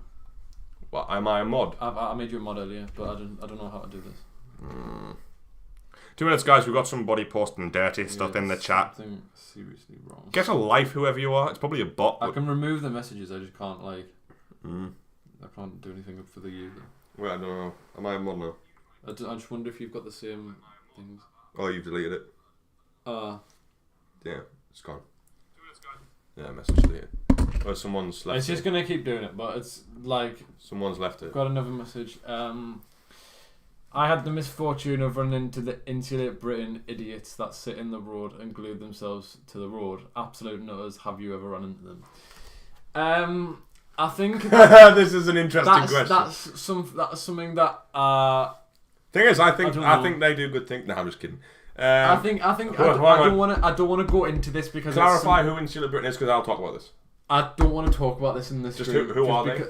What, am I a mod? I made you a mod earlier, but I don't know how to do this. 2 minutes, guys. We've got somebody posting dirty stuff in the chat. Something seriously wrong. Get a life, whoever you are. It's probably a bot. I can remove the messages. I just can't like. I can't do anything for the user. Wait, I don't know. Am I a mod now? I just wonder if you've got the same things. Oh, you've deleted it. Yeah, it's gone. 2 minutes, guys. Yeah, message deleted. Or someone's left. It's just gonna keep doing it, but it's like someone's left it. Got another message. I had the misfortune of running into the insulate Britain idiots that sit in the road and glue themselves to the road. Absolute nutters. Have you ever run into them? I think this is an interesting question. That's something that. Thing is, I think they do good things. No, I'm just kidding. I don't want to go into this because clarify who Insular Britain is because I'll talk about this. I don't want to talk about this in this. Just who are they?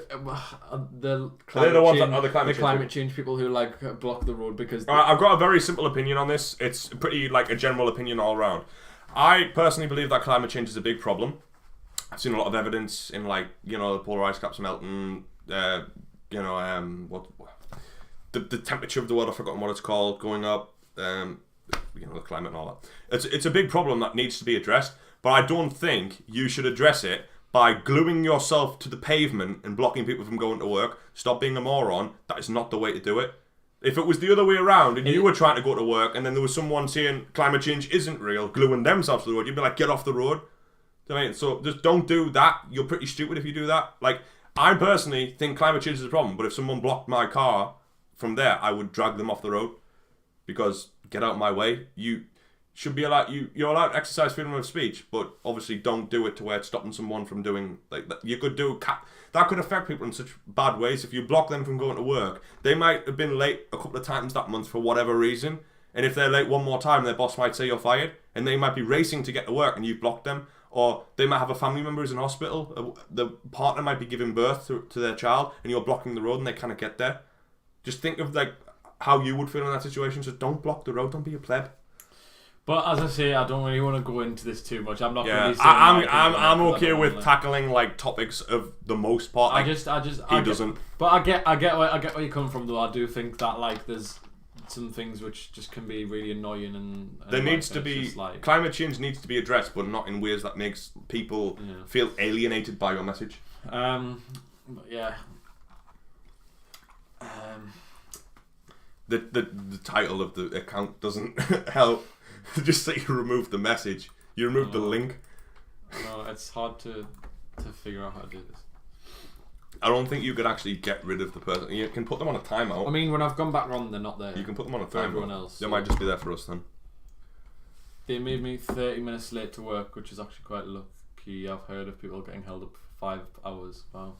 The climate change people who like block the road because. I've got a very simple opinion on this. It's pretty like a general opinion all around. I personally believe that climate change is a big problem. I've seen a lot of evidence in like the polar ice caps melting. The temperature of the world. I've forgotten what it's called. Going up. the climate and all that. It's a big problem that needs to be addressed, but I don't think you should address it by gluing yourself to the pavement and blocking people from going to work. Stop being a moron. That is not the way to do it. If it was the other way around and you were trying to go to work and then there was someone saying climate change isn't real, gluing themselves to the road, you'd be like, get off the road. So just don't do that. You're pretty stupid if you do that. Like, I personally think climate change is a problem, but if someone blocked my car from there, I would drag them off the road because get out of my way. You should be allowed. You're allowed to exercise freedom of speech, but obviously don't do it to where it's stopping someone from doing like that. You could do that could affect people in such bad ways. If you block them from going to work, they might have been late a couple of times that month for whatever reason, and if they're late one more time, their boss might say you're fired, and they might be racing to get to work, and you've blocked them. Or they might have a family member who's in hospital. The partner might be giving birth to their child, and you're blocking the road, and they kind of get there. Just think of like how you would feel in that situation. So don't block the road. Don't be a pleb. But as I say, I don't really want to go into this too much. I'm not. Yeah, really I'm okay with tackling like topics of the most part. Like, he doesn't. But I get where you come from though. I do think that like there's some things which just can be really annoying and there needs to be like, climate change needs to be addressed, but not in ways that makes people feel alienated by your message. Yeah. The title of the account doesn't help. Just say you remove the message. You remove the link. No, it's hard to figure out how to do this. I don't think you could actually get rid of the person. You can put them on a timeout. I mean, when I've gone back on, they're not there. You can put them on a for timeout. Everyone else. They might just be there for us then. They made me 30 minutes late to work, which is actually quite lucky. I've heard of people getting held up for 5 hours. Wow.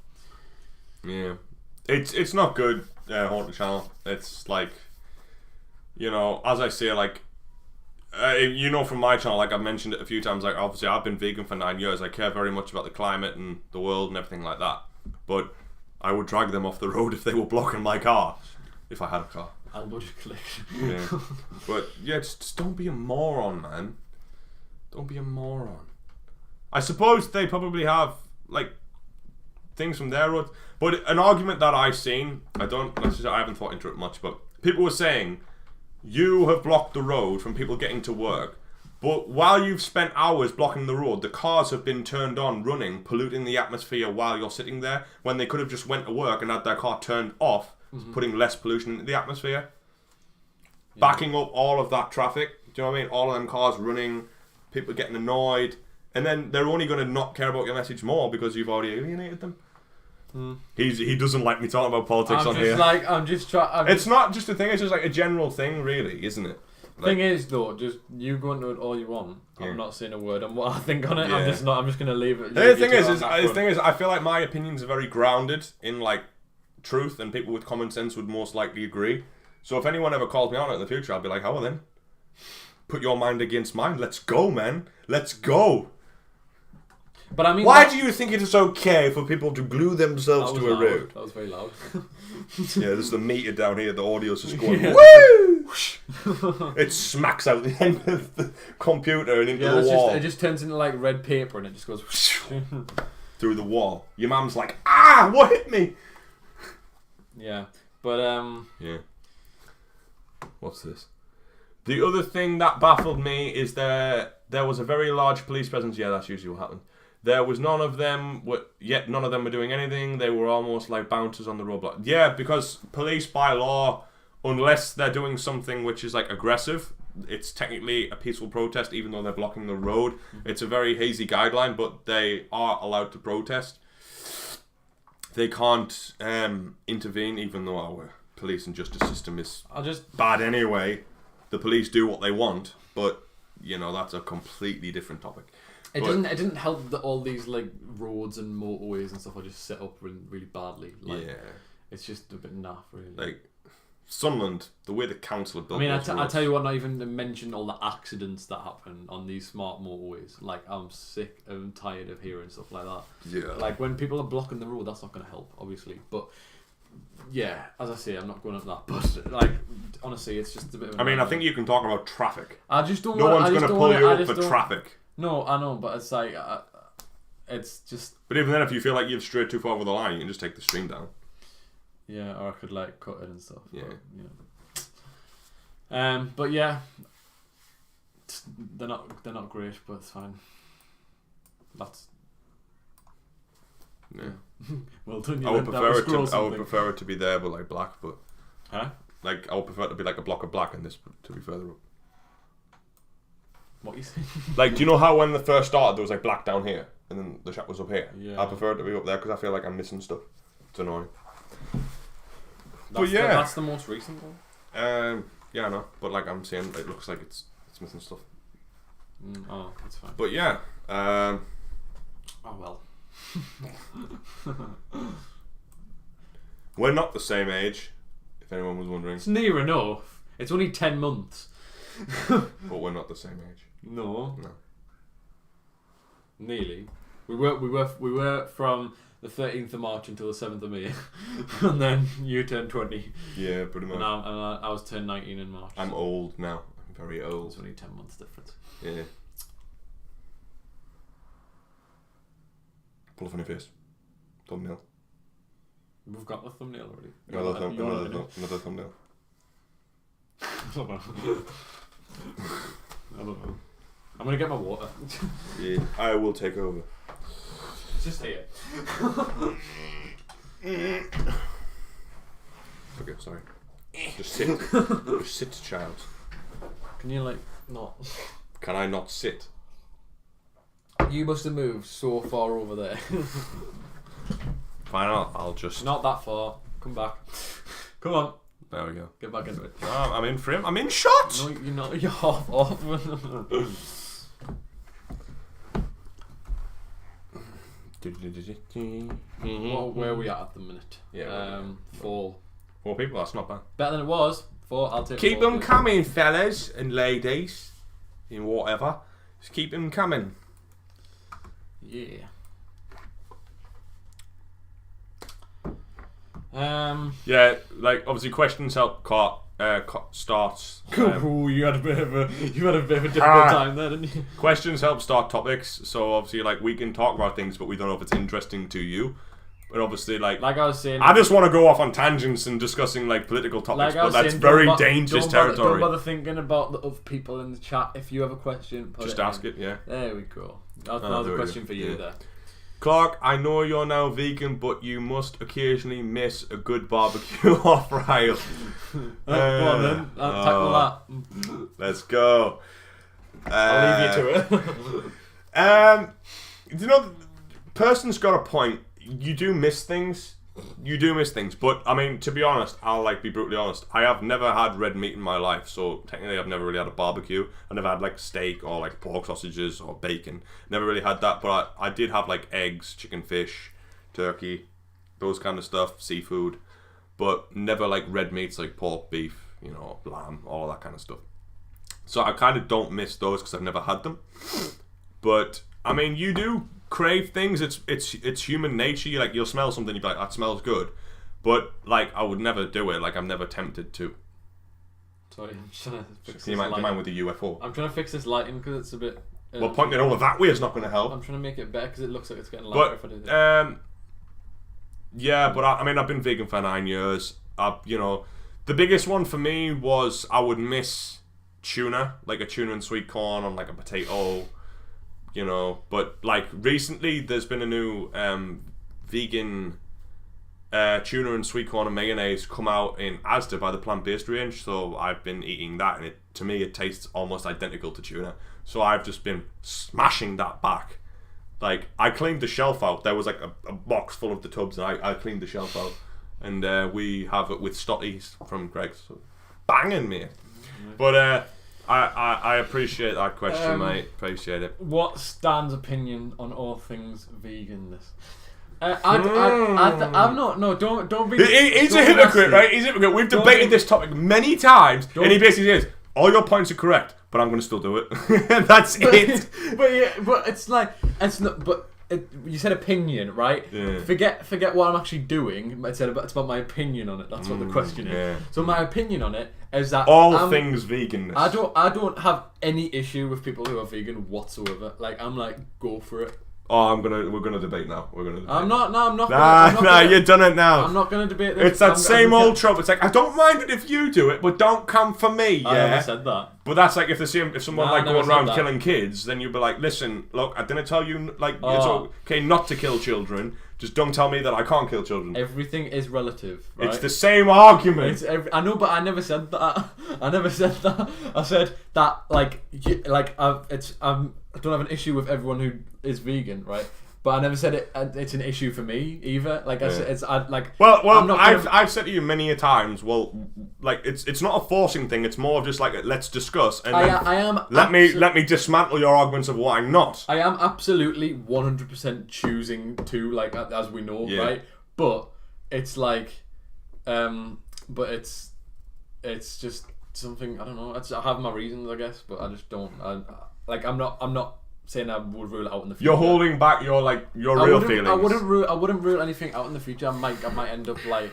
Yeah. It's not good, Haunted Channel. It's like, as I say, like, from my channel, like I've mentioned it a few times, like obviously I've been vegan for 9 years. I care very much about the climate and the world and everything like that. But I would drag them off the road if they were blocking my car, if I had a car. I'll budget collection. Yeah. But yeah, just don't be a moron, man. Don't be a moron. I suppose they probably have like things from their road, but an argument that I've seen, I haven't thought into it much, but people were saying you have blocked the road from people getting to work, but while you've spent hours blocking the road, the cars have been turned on running, polluting the atmosphere while you're sitting there, when they could have just went to work and had their car turned off, putting less pollution into the atmosphere. Yeah. Backing up all of that traffic, do you know what I mean? All of them cars running, people getting annoyed, and then they're only going to not care about your message more because you've already alienated them. He doesn't like me talking about politics on here. It's not just a thing, it's just like a general thing, really, isn't it? Like, thing is, though, just you go into it all you want. Yeah. I'm not saying a word on what I think on it. Yeah. I'm just going to leave it. The thing is, I feel like my opinions are very grounded in like truth, and people with common sense would most likely agree. So if anyone ever calls me on it in the future, I'll be like, "Oh, well then, put your mind against mine. Let's go, man. Let's go." But I mean, why do you think it is okay for people to glue themselves to a road? That was very loud. Yeah, there's the meter down here. The audio's just going woo. It smacks out the end of the computer and into the wall. It just turns into like red paper and it just goes through the wall. Your mum's like, "Ah, what hit me?" Yeah, but yeah. What's this? The other thing that baffled me is there was a very large police presence. Yeah, that's usually what happened. There was none of them were doing anything. They were almost like bouncers on the roadblock. Yeah, because police by law, unless they're doing something which is like aggressive, it's technically a peaceful protest even though they're blocking the road. It's a very hazy guideline, but they are allowed to protest. They can't intervene even though our police and justice system is bad anyway. The police do what they want, but that's a completely different topic. It didn't help that all these like roads and motorways and stuff are just set up really badly. Like, yeah, it's just a bit naff, really. Like Sunderland, the way the council built. I mean, I tell you what, not even to mention all the accidents that happen on these smart motorways. Like, I'm sick and tired of hearing stuff like that. Yeah. Like when people are blocking the road, that's not going to help, obviously. But yeah, as I say, I'm not going up that. But like, honestly, it's just a bit of. I think you can talk about traffic. I just don't. No one's going to pull you up for traffic. No, I know, but it's like, it's just. But even then, if you feel like you've strayed too far over the line, you can just take the stream down. Yeah, or I could like cut it and stuff. Yeah. But yeah, they're not great, but it's fine. That's yeah. Well done. I would prefer it to be there, but like black. But like I would prefer it to be like a block of black, and this to be further up. What you saying? Like, do you know how when the first started there was like black down here, and then the shop was up here? Yeah. I prefer it to be up there because I feel like I'm missing stuff. It's annoying. That's the most recent one. Yeah, I know, but like I'm saying, it looks like it's missing stuff. Oh, that's fine. But yeah. Oh well. We're not the same age, if anyone was wondering. It's near enough. It's only 10 months. But we're not the same age. No. No. Nearly. We were from the 13th of March until the 7th of May, and then you turned 20. Yeah, pretty much. And I was turned 19 in March. I'm old now. I'm very old. It's only 10 months difference. Yeah. Pull a funny face. Thumbnail. We've got the thumbnail already. Another thumbnail. I don't know. I don't know. I'm gonna get my water. Yeah, I will take over. It's just here. Okay, sorry. Just sit. Just sit, child. Can you like not? Can I not sit? You must have moved so far over there. Fine, I'll just. Not that far. Come back. Come on. There we go. Get back into it. I'm in frame. I'm in shot. No, you're not. You're half off. Where are we at the minute? Yeah. 4. 4 people. That's not bad. Better than it was. 4. I'll take. Keep 4, them coming, fellas and ladies, in whatever. Just keep them coming. Yeah. Yeah, like obviously questions help starts. Ooh, you had a bit of a difficult time there, didn't you? Questions help start topics, so obviously like we can talk about things, but we don't know if it's interesting to you. But obviously, like I was saying, I just want to go off on tangents and discussing like political topics, but that's very dangerous territory. Don't bother thinking about the other people in the chat. If you have a question, just ask it. Yeah. There we go. That's another question for you there. Clark, I know you're now vegan, but you must occasionally miss a good barbecue off Ryle. Go on then, tackle that. Let's go. I'll leave you to it. You know, person's got a point. You do miss things. But I mean, to be honest, I'll like be brutally honest. I have never had red meat in my life, so technically I've never really had a barbecue. I never had like steak or like pork sausages or bacon. Never really had that, but I did have like eggs, chicken, fish, turkey, those kind of stuff, seafood, but never like red meats like pork, beef, you know, lamb, all that kind of stuff. So I kind of don't miss those because I've never had them. But I mean, you do crave things. It's human nature. You'll smell something, you'll be like, that smells good, but like I would never do it. Like I'm never tempted to. Sorry, I'm trying to fix this. You mind with the UFO? I'm trying to fix this lighting because it's a bit. Well, pointing it over that way is not going to help. I'm trying to make it better because it looks like it's getting lighter. But if I do yeah, but I mean I've been vegan for 9 years. You know, the biggest one for me was I would miss tuna, like a tuna and sweet corn on like a potato. You know, but like recently there's been a new vegan tuna and sweet corn and mayonnaise come out in Asda by the plant-based range, so I've been eating that, and to me it tastes almost identical to tuna, so I've just been smashing that back. Like I cleaned the shelf out. There was like a box full of the tubs, and I cleaned the shelf out, and we have it with Stotties from Greg's. So banging, mate. But I appreciate that question, mate. Appreciate it. What's Stan's opinion on all things veganness? I'm not. No, don't be. He's a hypocrite, right? He's a hypocrite. We've debated this topic many times, and he basically says, "All your points are correct, but I'm going to still do it." That's it. But it's like it's not. But you said opinion, right? Yeah. Forget what I'm actually doing. It's about my opinion on it. That's what the question is. Yeah. So my opinion on it is that all things veganness. I don't have any issue with people who are vegan whatsoever. Like I'm like, go for it. Oh, we're gonna debate now. We're gonna. Debate. I'm not. No, I'm not. Nah, you've done it now. I'm not gonna debate this. It's that same old trope. It's like, I don't mind it if you do it, but don't come for me. Yeah. I never said that. But that's like if someone like going around that. killing kids, then you'd be like, listen, look, I didn't tell you like it's okay not to kill children. Just don't tell me that I can't kill children. Everything is relative. Right? It's the same argument. I know, but I never said that. I never said that. I said that I don't have an issue with everyone who is vegan, right? But I never said it's an issue for me either. Like I said, I've said to you many a times. Well, like it's not a forcing thing. It's more of just like let's discuss and let me dismantle your arguments of why not. I am absolutely 100% choosing to, like, as we know, right? But it's like, but it's just something, I don't know. I have my reasons, I guess, but I just don't. I'm not saying I would rule it out in the future. You're holding back your real feelings. I wouldn't rule anything out in the future. I might end up like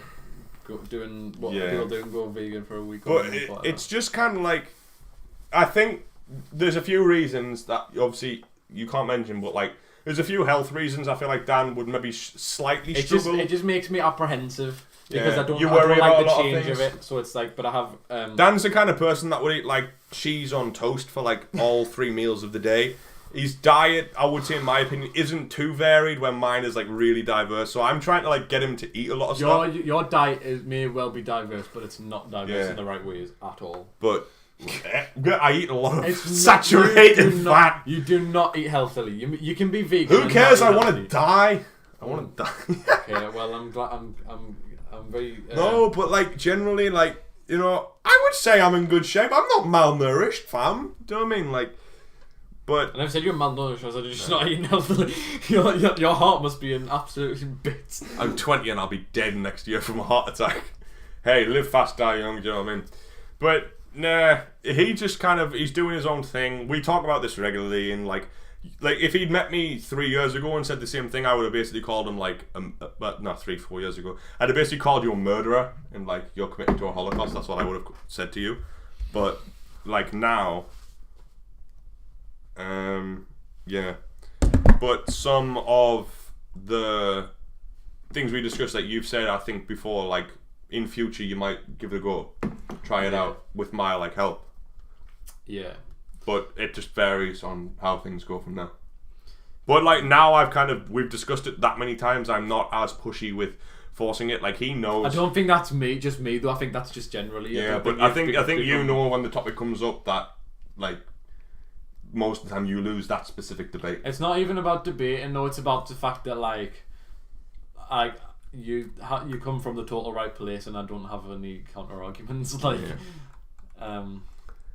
doing what people do and go vegan for a week. But it's just kind of like, I think there's a few reasons that obviously you can't mention, but like there's a few health reasons. I feel like Dan would maybe slightly struggle. It just makes me apprehensive. Because I don't worry like about the change of it, so it's like, but I have... Dan's the kind of person that would eat like cheese on toast for like all 3 meals of the day. His diet, I would say in my opinion, isn't too varied when mine is like really diverse. So I'm trying to like get him to eat a lot of stuff. Your diet may well be diverse, but it's not diverse in the right ways at all. But I eat a lot of saturated fat. You do not eat healthily. You can be vegan. Who cares? I want to die. I want to die. Okay, well I'm glad I'm very... No, but like generally, like, you know, I would say I'm in good shape. I'm not malnourished, fam. Do you know what I mean? Like, but... I never said you're malnourished. I said you're just not eating healthily. Your heart must be in absolute bits. I'm 20 and I'll be dead next year from a heart attack. Hey, live fast, die young. Do you know what I mean? But nah, he just kind of, he's doing his own thing. We talk about this regularly, and like if he'd met me 3 years ago and said the same thing, I would have basically called him like, but not 3-4 years ago, I'd have basically called you a murderer and like you're committing to a Holocaust. That's what I would have said to you. But like now, yeah. But some of the things we discussed that you've said, I think before, like in future you might give it a go, try it out with my like help. Yeah. But it just varies on how things go from now. But like now we've discussed it that many times, I'm not as pushy with forcing it. Like he knows. I don't think that's just me though. I think that's just generally. Yeah, but I think you know when the topic comes up that like most of the time you lose that specific debate. It's not even about debating though. It's about the fact that like you come from the total right place and I don't have any counter arguments. Like,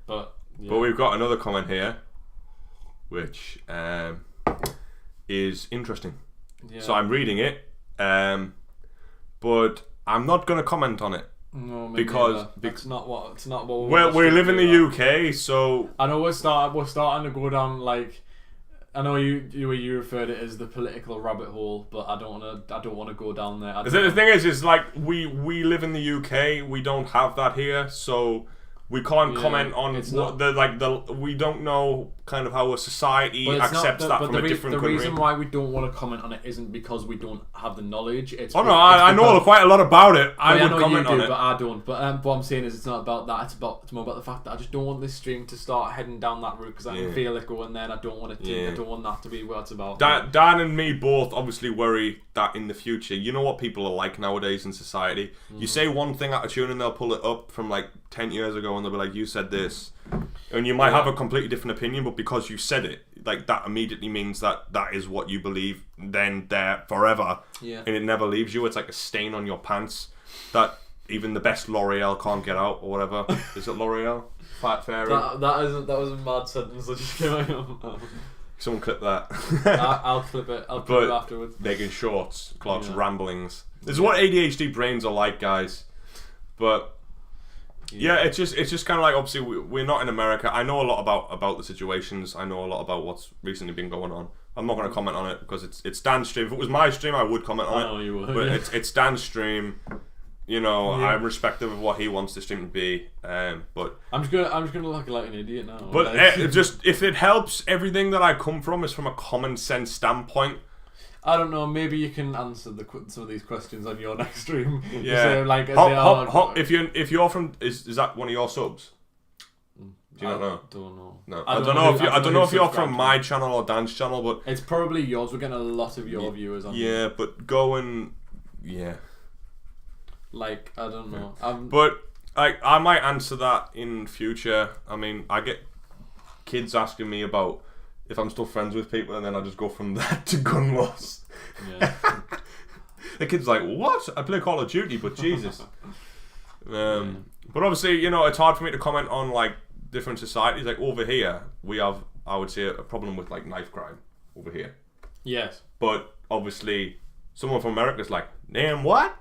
but. Yeah. But we've got another comment here, which is interesting. Yeah. So I'm reading it, but I'm not going to comment on it. No, because it's not what we live in the UK, so I know we're starting to go down like. I know you referred to it as the political rabbit hole, but I don't want to go down there. The thing is like we live in the UK, we don't have that here, so. We can't comment on we don't know kind of how a society accepts that from a different country. The reason why we don't want to comment on it isn't because we don't have the knowledge. I know quite a lot about it. I would comment on it, but I don't. But what I'm saying is, it's not about that. It's more about the fact that I just don't want this stream to start heading down that route because I can feel it going there, and I don't want it to. I don't want that to be what it's about. Dan and me both obviously worry that in the future, you know what people are like nowadays in society. You say one thing out of tune and they'll pull it up from like 10 years ago and they'll be like, you said this, and you might have a completely different opinion, but because you said it, like that immediately means that is what you believe, then there forever, and it never leaves you. It's like a stain on your pants that even the best L'Oreal can't get out, or whatever. Is it L'Oreal? Fat Fairy? That was a mad sentence that just came out. Someone clip that. I'll clip it. I'll clip it afterwards. Making shorts, Clark's ramblings. This is what ADHD brains are like, guys. But yeah, it's just kind of like, obviously we're not in America. I know a lot about the situations. I know a lot about what's recently been going on. I'm not going to comment on it because it's Dan's stream. If it was my stream, I would comment on it. I know you would. But it's Dan's stream. you know, I'm respective of what he wants the stream to be. But I'm just gonna look like an idiot now. But just if it helps, everything that I come from is from a common sense standpoint. I don't know. Maybe you can answer some of these questions on your next stream. Yeah. So, like, if you're from, is that one of your subs? Do you not know? Don't know. No, I don't know if you're from my channel or Dan's channel, but it's probably yours. We're getting a lot of your viewers on. Yeah, but go and like, I don't know. But I might answer that in future. I mean, I get kids asking me about if I'm still friends with people, and then I just go from that to gun loss. Yeah. The kid's like, what? I play Call of Duty, but Jesus. But obviously, you know, it's hard for me to comment on like different societies. Like over here, we have, I would say, a problem with like knife crime over here. Yes. But obviously, someone from America's like, damn, what?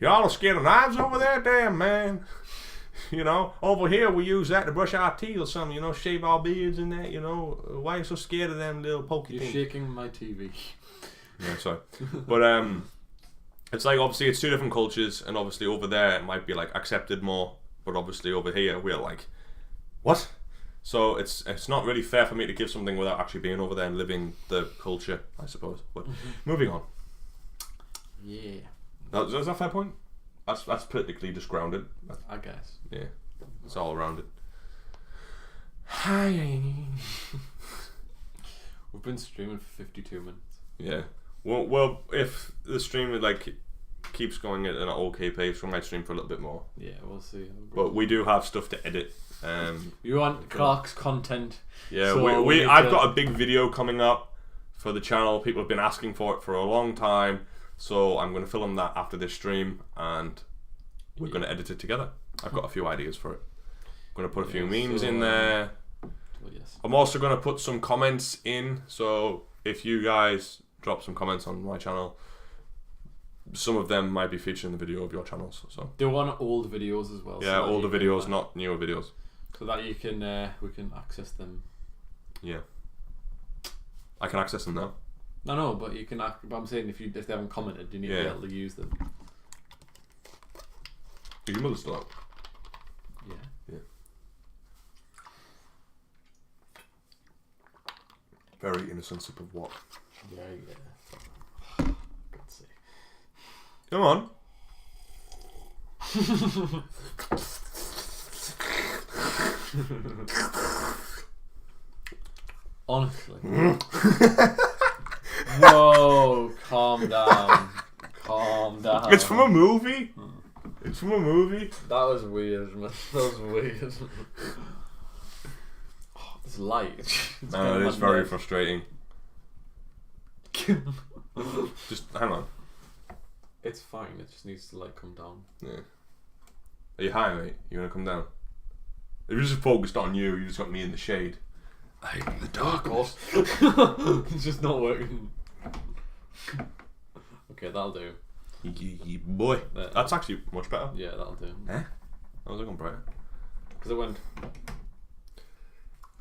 Y'all are scared of knives over there? Damn, man. You know, over here we use that to brush our teeth or something, you know, shave our beards and that, you know. Why are you so scared of them little pokey things? You're shaking my TV. Yeah, sorry. But it's like, obviously it's two different cultures, and obviously over there it might be like accepted more, but obviously over here we're like, what? So it's not really fair for me to give something without actually being over there and living the culture, I suppose. But moving on. Yeah. Is that a fair point? That's politically just grounded. I guess. Yeah, it's all around it. We've been streaming for 52 minutes. Yeah. Well, if the stream like keeps going at an okay pace, we might stream for a little bit more. Yeah, we'll see. But we do have stuff to edit. You want Clark's content? Yeah, so I've got a big video coming up for the channel. People have been asking for it for a long time. So I'm going to film that after this stream, and we're going to edit it together. I've got a few ideas for it. I'm going to put a few memes in there. Yes. I'm also going to put some comments in. So if you guys drop some comments on my channel, some of them might be featured in the video of your channels. So they want old videos as well. Yeah, older videos, not newer videos. So that you can we can access them. Yeah. I can access them now. No, but you can. But I'm saying if they haven't commented, you need to be able to use them. Is your mother still out? Yeah. Yeah. Very innocent sip of what? Yeah. Let's see. Come on. Honestly. Whoa, calm down. Calm down. It's from a movie. It's from a movie. That was weird, man. That was weird. Oh, this light. No, it is very frustrating. Just hang on. It's fine, it just needs to like come down. Yeah. Are you high, mate? You wanna come down? If you're just focused on you, you just got me in the shade. I hate the darkness. It's just not working. Okay, that'll do. Boy, that's actually much better. Yeah, that'll do. Eh? I was looking brighter. Because it went.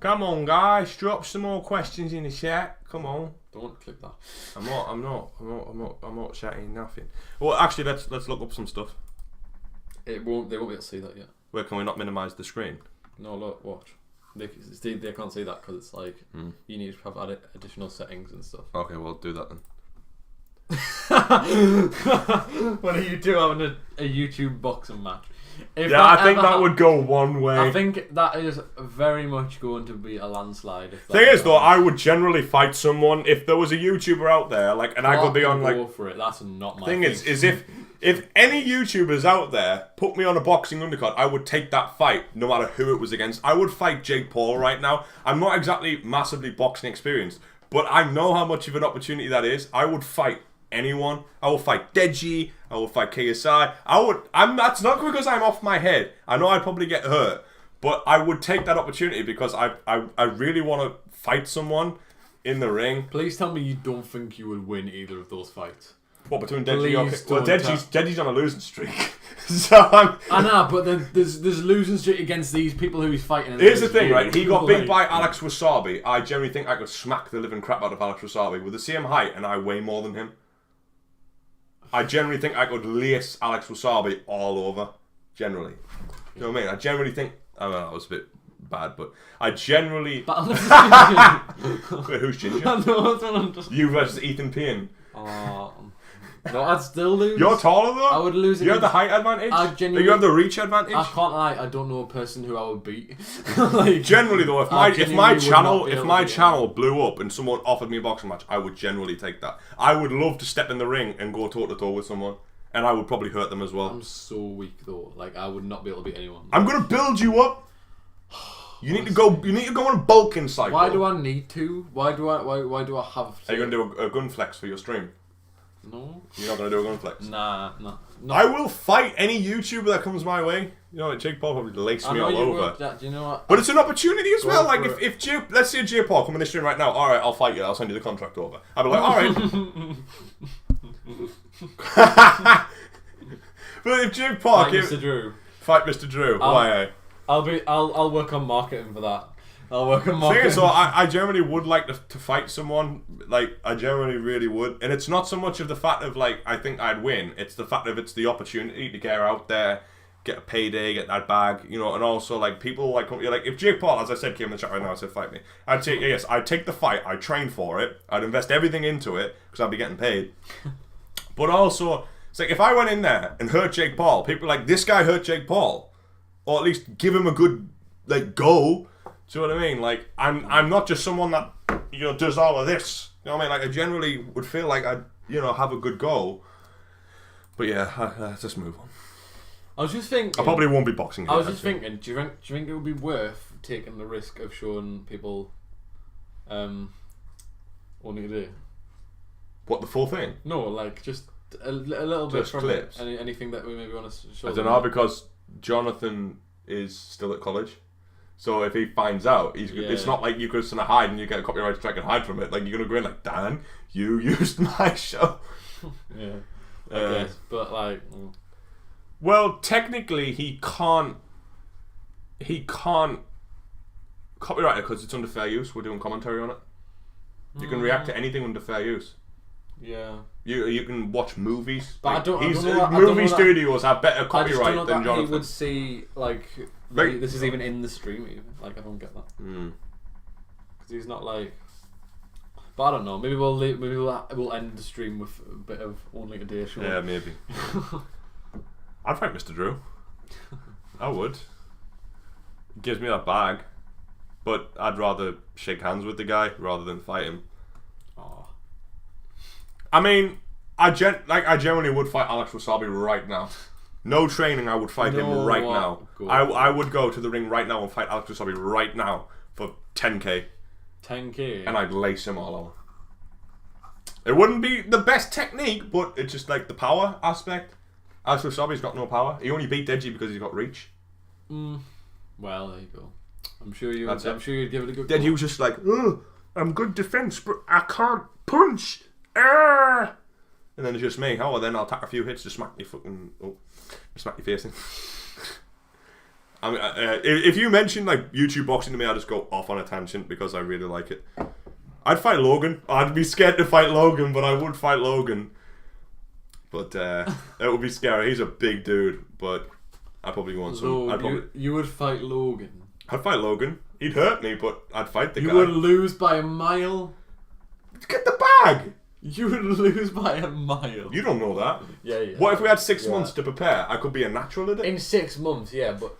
Come on, guys, drop some more questions in the chat. Come on. Don't click that. I'm not chatting nothing. Well, actually, let's look up some stuff. They won't be able to see that yet. Where can we not minimise the screen? No, look, watch. They can't see that because it's like you need to have additional settings and stuff. Okay, well, do that then. What are you two having a YouTube boxing match? I think that would go one way. I think that is very much going to be a landslide. Thing is, though, I would generally fight someone if there was a YouTuber out there, like, and I could be on like. Go for it. That's not my thing. Is if any YouTubers out there put me on a boxing undercard, I would take that fight, no matter who it was against. I would fight Jake Paul right now. I'm not exactly massively boxing experienced, but I know how much of an opportunity that is. I would fight anyone. I will fight Deji. I will fight KSI. That's not because I'm off my head. I know I'd probably get hurt, but I would take that opportunity because I really want to fight someone in the ring. Please tell me you don't think you would win either of those fights. What, between Deji? Okay. Well, Deji's on a losing streak. So I know, but then there's losing streak against these people who he's fighting. Here's the thing, right? He got beat by Alex Wasabi. I generally think I could smack the living crap out of Alex Wasabi with the same height, and I weigh more than him. I generally think I could lace Alex Wasabi all over. Generally. You know what I mean? I generally think... I don't know, that was a bit bad, but I generally... Battle of the Wait, who's Ginger? No, just... You versus Ethan Payne. No, I'd still lose. You're taller though. I would lose. You have the height advantage. I genuinely, you have the reach advantage. I can't lie. I don't know a person who I would beat. Like, generally though, if my channel blew up and someone offered me a boxing match, I would generally take that. I would love to step in the ring and go toe to toe with someone, and I would probably hurt them as well. I'm so weak though. Like I would not be able to beat anyone. I'm gonna build you up. You need to go. You need to go on a bulking cycle. Why do I need to? Why do I have to? Are you gonna do a gun flex for your stream? No. You're not going to do a gun flex? Nah. I will fight any YouTuber that comes my way. You know, like Jake Paul probably lace me all over. Do you know what? But it's an opportunity as well. Like, if Jake, let's say Jake Paul come in this stream right now, alright, I'll fight you, I'll send you the contract over. I'll be like, alright. But if Jake Paul Fight Mr. Drew. Fight Mr. Drew. Why? I'll work on marketing for that. I'll work on marketing. So I generally would like to fight someone. Like, I generally really would. And it's not so much of the fact of, like, I think I'd win. It's the fact of it's the opportunity to get out there, get a payday, get that bag, you know, and also, like, people, like if Jake Paul, as I said, came in the chat right now, I said, fight me. I'd take the fight, I'd train for it, I'd invest everything into it, because I'd be getting paid. But also, it's like, if I went in there and hurt Jake Paul, people are like, this guy hurt Jake Paul. Or at least give him a good, like, go. Do you know what I mean? Like, I'm not just someone that, you know, does all of this. You know what I mean? Like, I generally would feel like I'd, you know, have a good go. But yeah, let's just move on. I was just thinking... I probably won't be boxing here. I was just thinking, do you think it would be worth taking the risk of showing people only today? What, the full thing? No, like, just a little bit just from clips. Anything that we maybe want to show. I don't know, because Jonathan is still at college. So if he finds out, it's not like you go to hide and you get a copyright strike and hide from it. Like, you're going to go in like, Dan, you used my show. Yeah. I guess. But, like... Well, technically, he can't copyright it because it's under fair use. We're doing commentary on it. You can react to anything under fair use. Yeah. You can watch movies. But like, I don't know movie studios have better copyright I just don't know than that Jonathan. he would see, like this is even in the stream even. Like, I don't get that. Because he's not like... But I don't know. Maybe we'll end the stream with a bit of Only Today show. Yeah, maybe. I'd fight Mr. Drew. I would. He gives me that bag. But I'd rather shake hands with the guy rather than fight him. Oh. I mean, I generally would fight Alex Wasabi right now. No training, I would fight him right now. I would go to the ring right now and fight Alex Wasabi right now for 10k. 10k? And I'd lace him all over. It wouldn't be the best technique, but it's just like the power aspect. Alex Wasabi's got no power. He only beat Deji because he's got reach. Well, there you go. I'm sure you'd give it a good Deji was just like, oh, I'm good defense, but I can't punch. And then it's just me. Oh, well, then I'll tack a few hits to smack your fucking... Oh, smack your face in. I mean, if you mention, like, YouTube boxing to me, I'll just go off on a tangent because I really like it. I'd fight Logan. I'd be scared to fight Logan, but I would fight Logan. But it would be scary. He's a big dude, but I'd probably go on some... You would fight Logan? I'd fight Logan. He'd hurt me, but I'd fight the guy. You would lose by a mile? Get the bag! You would lose by a mile. You don't know that. Yeah. What if we had 6 months to prepare? I could be a natural at it. In 6 months, yeah, but...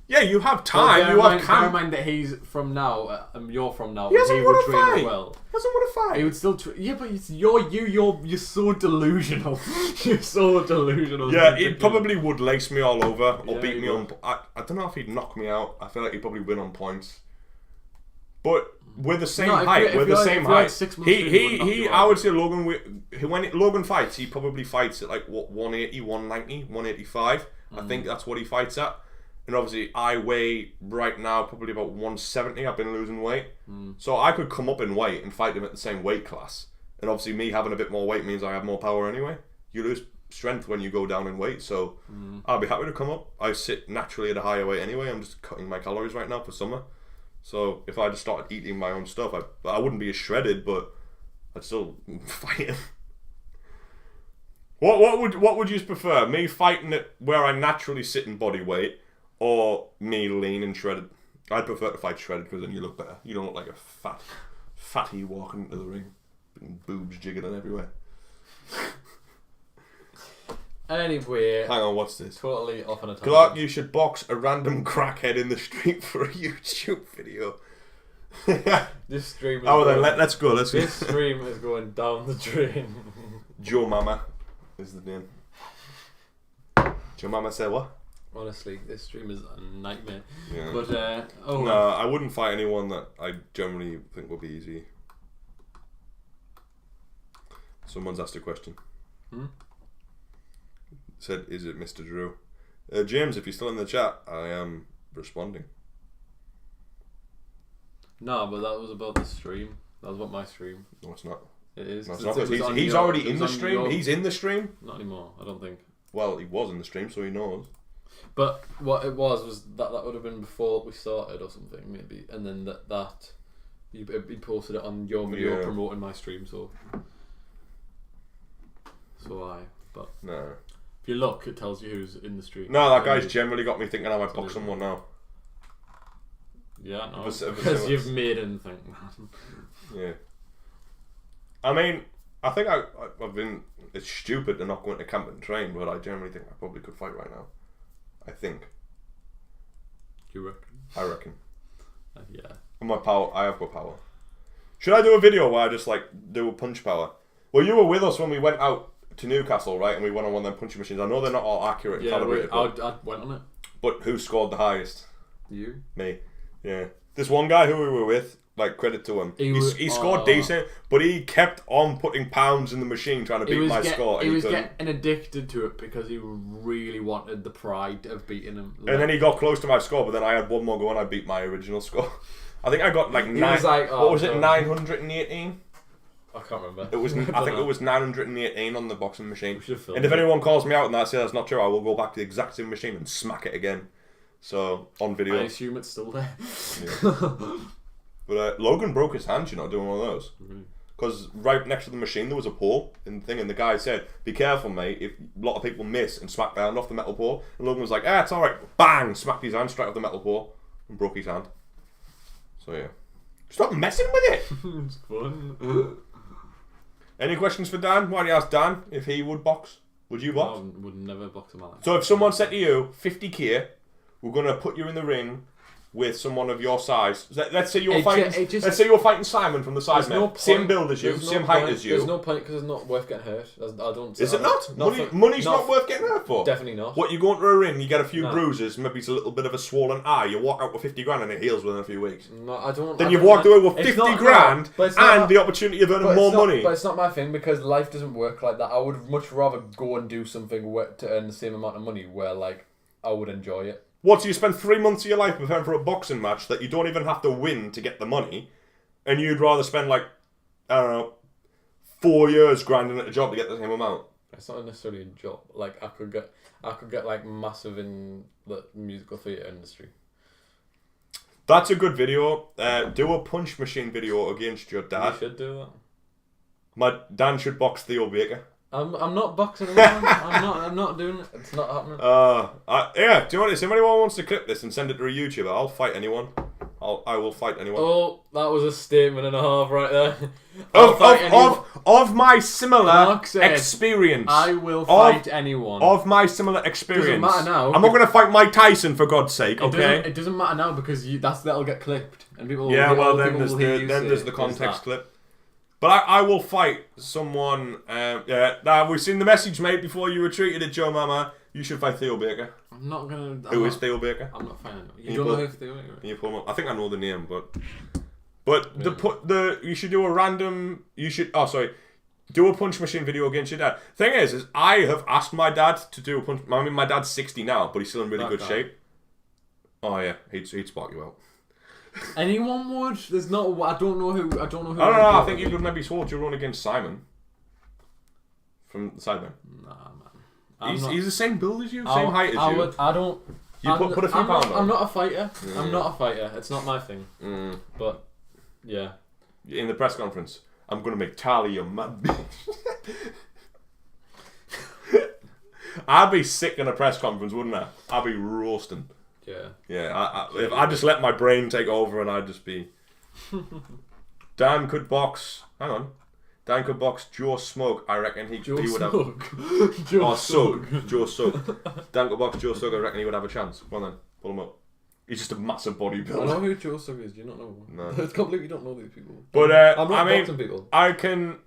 Yeah, you have time. You have camp. Bear in mind that he's from now, you're from now. He doesn't want to fight. Well. He doesn't want to fight. He would still... Yeah, but you're so delusional. You're so delusional. Yeah, he probably would lace me all over or beat me on... I don't know if he'd knock me out. I feel like he'd probably win on points. But... We're the same height. We're the same height. I would say Logan. When Logan fights, he probably fights at like what 180, 190, 185. I think that's what he fights at. And obviously, I weigh right now probably about 170. I've been losing weight, so I could come up in weight and fight him at the same weight class. And obviously, me having a bit more weight means I have more power anyway. You lose strength when you go down in weight, so I'll be happy to come up. I sit naturally at a higher weight anyway. I'm just cutting my calories right now for summer. So if I just started eating my own stuff, I wouldn't be as shredded, but I'd still fight him. What would you prefer? Me fighting it where I naturally sit in body weight, or me lean and shredded? I'd prefer to fight shredded because then you look better. You don't look like a fatty walking into the ring, boobs jiggling everywhere. Anyway, hang on, what's this? Totally off on a tangent. Clark, you should box a random crackhead in the street for a YouTube video. This stream. Is then let's go. This stream is going down the drain. Joe Mama is the name. Joe Mama said what? Honestly, this stream is a nightmare. Yeah. But no, I wouldn't fight anyone that I generally think will be easy. Someone's asked a question. Said, is it Mr. Drew? James, if you're still in the chat, I am responding. No, but that was about the stream. That was about my stream. No, it's not. It is. No, it's not. He's already in the stream. He's in the stream. Not anymore, I don't think. Well, he was in the stream, so he knows. But what it was that would have been before we started or something, maybe. And then that you posted it on your video promoting my stream, so but no. If you look, it tells you who's in the stream. No, that guy's generally got me thinking I might box someone now. Yeah, no, because you've made him think. Yeah. I mean, I think I've been. It's stupid to not go into camp and train, but I generally think I probably could fight right now. I think. You reckon? I reckon. Yeah. And my power, I have got power. Should I do a video where I just like do a punch power? Well, you were with us when we went out to Newcastle, right? And we went on one of them punching machines. I know they're not all accurate and calibrated. I went on it. But who scored the highest? You. Me. Yeah. This one guy who we were with, like, credit to him. He scored decent, but he kept on putting pounds in the machine trying to beat my score. He was getting addicted to it because he really wanted the pride of beating him. And then he got close to my score, but then I had one more go and I beat my original score. I think I got like what was it, 918? I can't remember. It was. I think it was 918 on the boxing machine. And if anyone calls me out and that's not true, I will go back to the exact same machine and smack it again. So on video. I assume it's still there. Yeah. But Logan broke his hand, doing one of those. Because right next to the machine there was a pole and the guy said, "Be careful, mate. If a lot of people miss and smack their hand off the metal pole." And Logan was like, "It's all right." Bang! Smacked his hand straight off the metal pole and broke his hand. So yeah, stop messing with it. It's fun. Any questions for Dan? Why don't you ask Dan if he would box? Would you box? I would never box a man. So if someone said to you, 50k, we're gonna put you in the ring with someone of your size. Let's say you're fighting. Let's say you're fighting Simon from the side, man. Same build as you, same height as you. There's no point because it's not worth getting hurt. I don't. Is it not? Money's not worth getting hurt for. Definitely not. What, you go into a ring, you get a few bruises, maybe it's a little bit of a swollen eye. You walk out with 50 grand and it heals within a few weeks. No, I don't. Then you've walked away with 50 grand and the opportunity of earning more money. But it's not my thing because life doesn't work like that. I would much rather go and do something to earn the same amount of money where like I would enjoy it. What, so you spend 3 months of your life preparing for a boxing match that you don't even have to win to get the money, and you'd rather spend, like, I don't know, 4 years grinding at a job to get the same amount? It's not necessarily a job. Like, I could get like massive in the musical theatre industry. That's a good video. Do a punch machine video against your dad. You should do that. My Dan should box Theo Baker. I'm not boxing anyone. I'm not doing it. It's not happening. Yeah. Do you want this? If anyone wants to clip this and send it to a YouTuber, I'll fight anyone. I will fight anyone. Oh, that was a statement and a half right there. Of my similar experience. I will fight anyone. Of my similar experience. Doesn't matter now. I'm not going to fight Mike Tyson for God's sake. Okay. It doesn't matter now because that'll get clipped and people. Yeah. Well, then there's the context clip. But I will fight someone. We've seen the message, mate. Before you retreated at Joe Mama, you should fight Theo Baker. I'm not gonna. Who is Theo Baker? I'm not fighting him. You don't know who Theo Baker is? Can you pull him up? I think I know the name, but you should do a random. Do a punch machine video against your dad. Thing is I have asked my dad to do a punch. I mean, my dad's 60 now, but he's still in really good shape. Oh yeah, he'd spark you out. Anyone would. There's not. I don't know who. I don't know. I think you could maybe sword your run against Simon from the sideman. Nah, man. He's the same build as you, same height as you. I don't. You put a few pounds on. I'm not a fighter. Yeah. I'm not a fighter. It's not my thing. But yeah. In the press conference, I'm gonna make Tali your mad bitch. I'd be sick in a press conference, wouldn't I? I'd be roasting. Yeah. Yeah, if I just let my brain take over and I'd just be... Dan could box... Hang on. Dan could box Joe Smug. I reckon he would have... Joe Sugg. Joe Sugg. Dan could box Joe Sugg. I reckon he would have a chance. Come on then. Pull him up. He's just a massive bodybuilder. I know who Joe Sugg is. Do you not know? No. It's completely you don't know these people. But I'm not boxing people. I can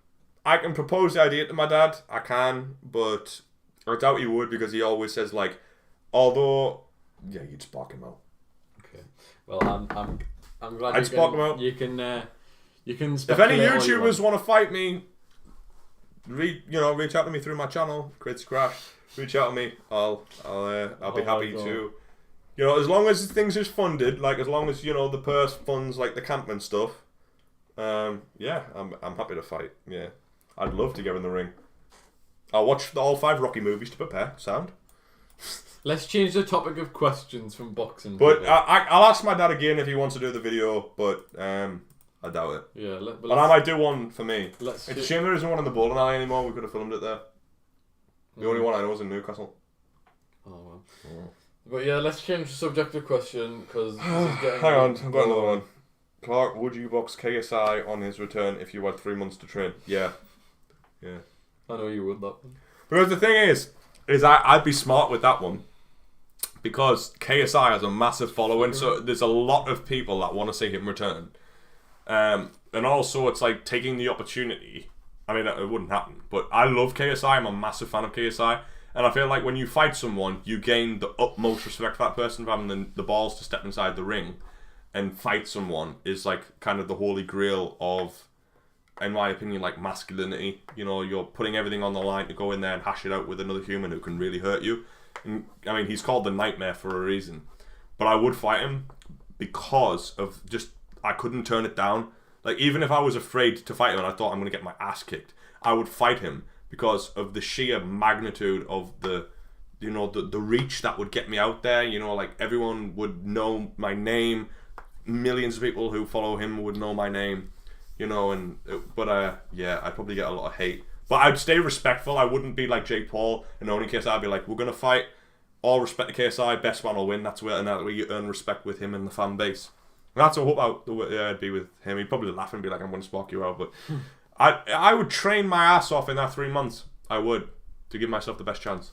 propose the idea to my dad. I can, but I doubt he would because he always says like, although, yeah, you'd spark him out. Okay. Well, I'm glad I'd spark him out. You can. If any YouTubers want to fight me, reach out to me through my channel, Crits Crash. Reach out to me. I'll be happy to. As long as things is funded, like as long as the purse funds like the camp and stuff. Yeah, I'm happy to fight. Yeah, I'd love to get in the ring. I'll watch all 5 Rocky movies to prepare. Sound. Let's change the topic of questions from boxing. But I'll ask my dad again if he wants to do the video, but I doubt it. Yeah, but I might do one for me. It's a shame there isn't one in the bowling alley anymore. We could have filmed it there. The only one I know is in Newcastle. Oh well. Oh. But yeah, let's change the subject of question because hang on, I've got another one. Clark, would you box KSI on his return if you had 3 months to train? Yeah. I know you would that one. Because the thing is I'd be smart with that one because KSI has a massive following, so there's a lot of people that want to see him return. And also it's like taking the opportunity. I mean, it wouldn't happen, but I love KSI. I'm a massive fan of KSI. And I feel like when you fight someone, you gain the utmost respect for that person for having the balls to step inside the ring and fight someone is like kind of the holy grail of, in my opinion, like masculinity. You're putting everything on the line to go in there and hash it out with another human who can really hurt you. And, I mean, he's called the Nightmare for a reason. But I would fight him because of just, I couldn't turn it down. Like, even if I was afraid to fight him and I thought I'm going to get my ass kicked, I would fight him. Because of the sheer magnitude of the reach that would get me out there. Like everyone would know my name. Millions of people who follow him would know my name. I'd probably get a lot of hate. But I'd stay respectful. I wouldn't be like Jake Paul and only KSI. I'd be like, we're gonna fight. All respect to KSI. Best man will win. That's where you earn respect with him and the fan base. And that's what I hope I'd be with him. He'd probably laugh and be like, I'm gonna spark you out, but. I would train my ass off in that 3 months. I would, to give myself the best chance.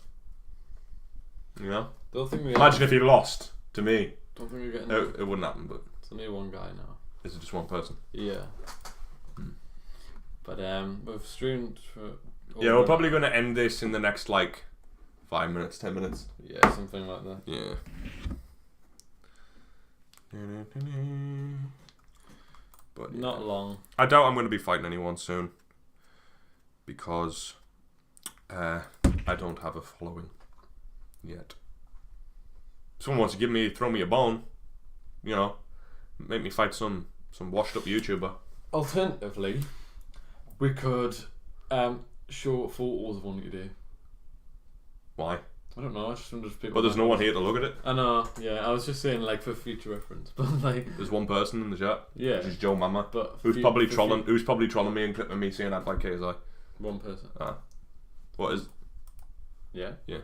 Imagine if he lost to me. Don't think we're getting it wouldn't happen, but it's only one guy now. Is it just one person? Yeah. But we've streamed for. Yeah, we're probably going to end this in the next 5 minutes, 10 minutes. Yeah, something like that. Yeah. But not long. I doubt I'm going to be fighting anyone soon because I don't have a following yet. If someone wants to throw me a bone, make me fight some washed up YouTuber. Alternatively, we could show photos of one you do. Why? I don't know. I just wonder if people. But there's no one here to look at it. I know. Yeah, I was just saying for future reference, but there's one person in the chat. Yeah. Which is Joe Mama. But who's probably trolling me and clipping me saying I'd fight KSI. One person. What is? Yeah. Yeah.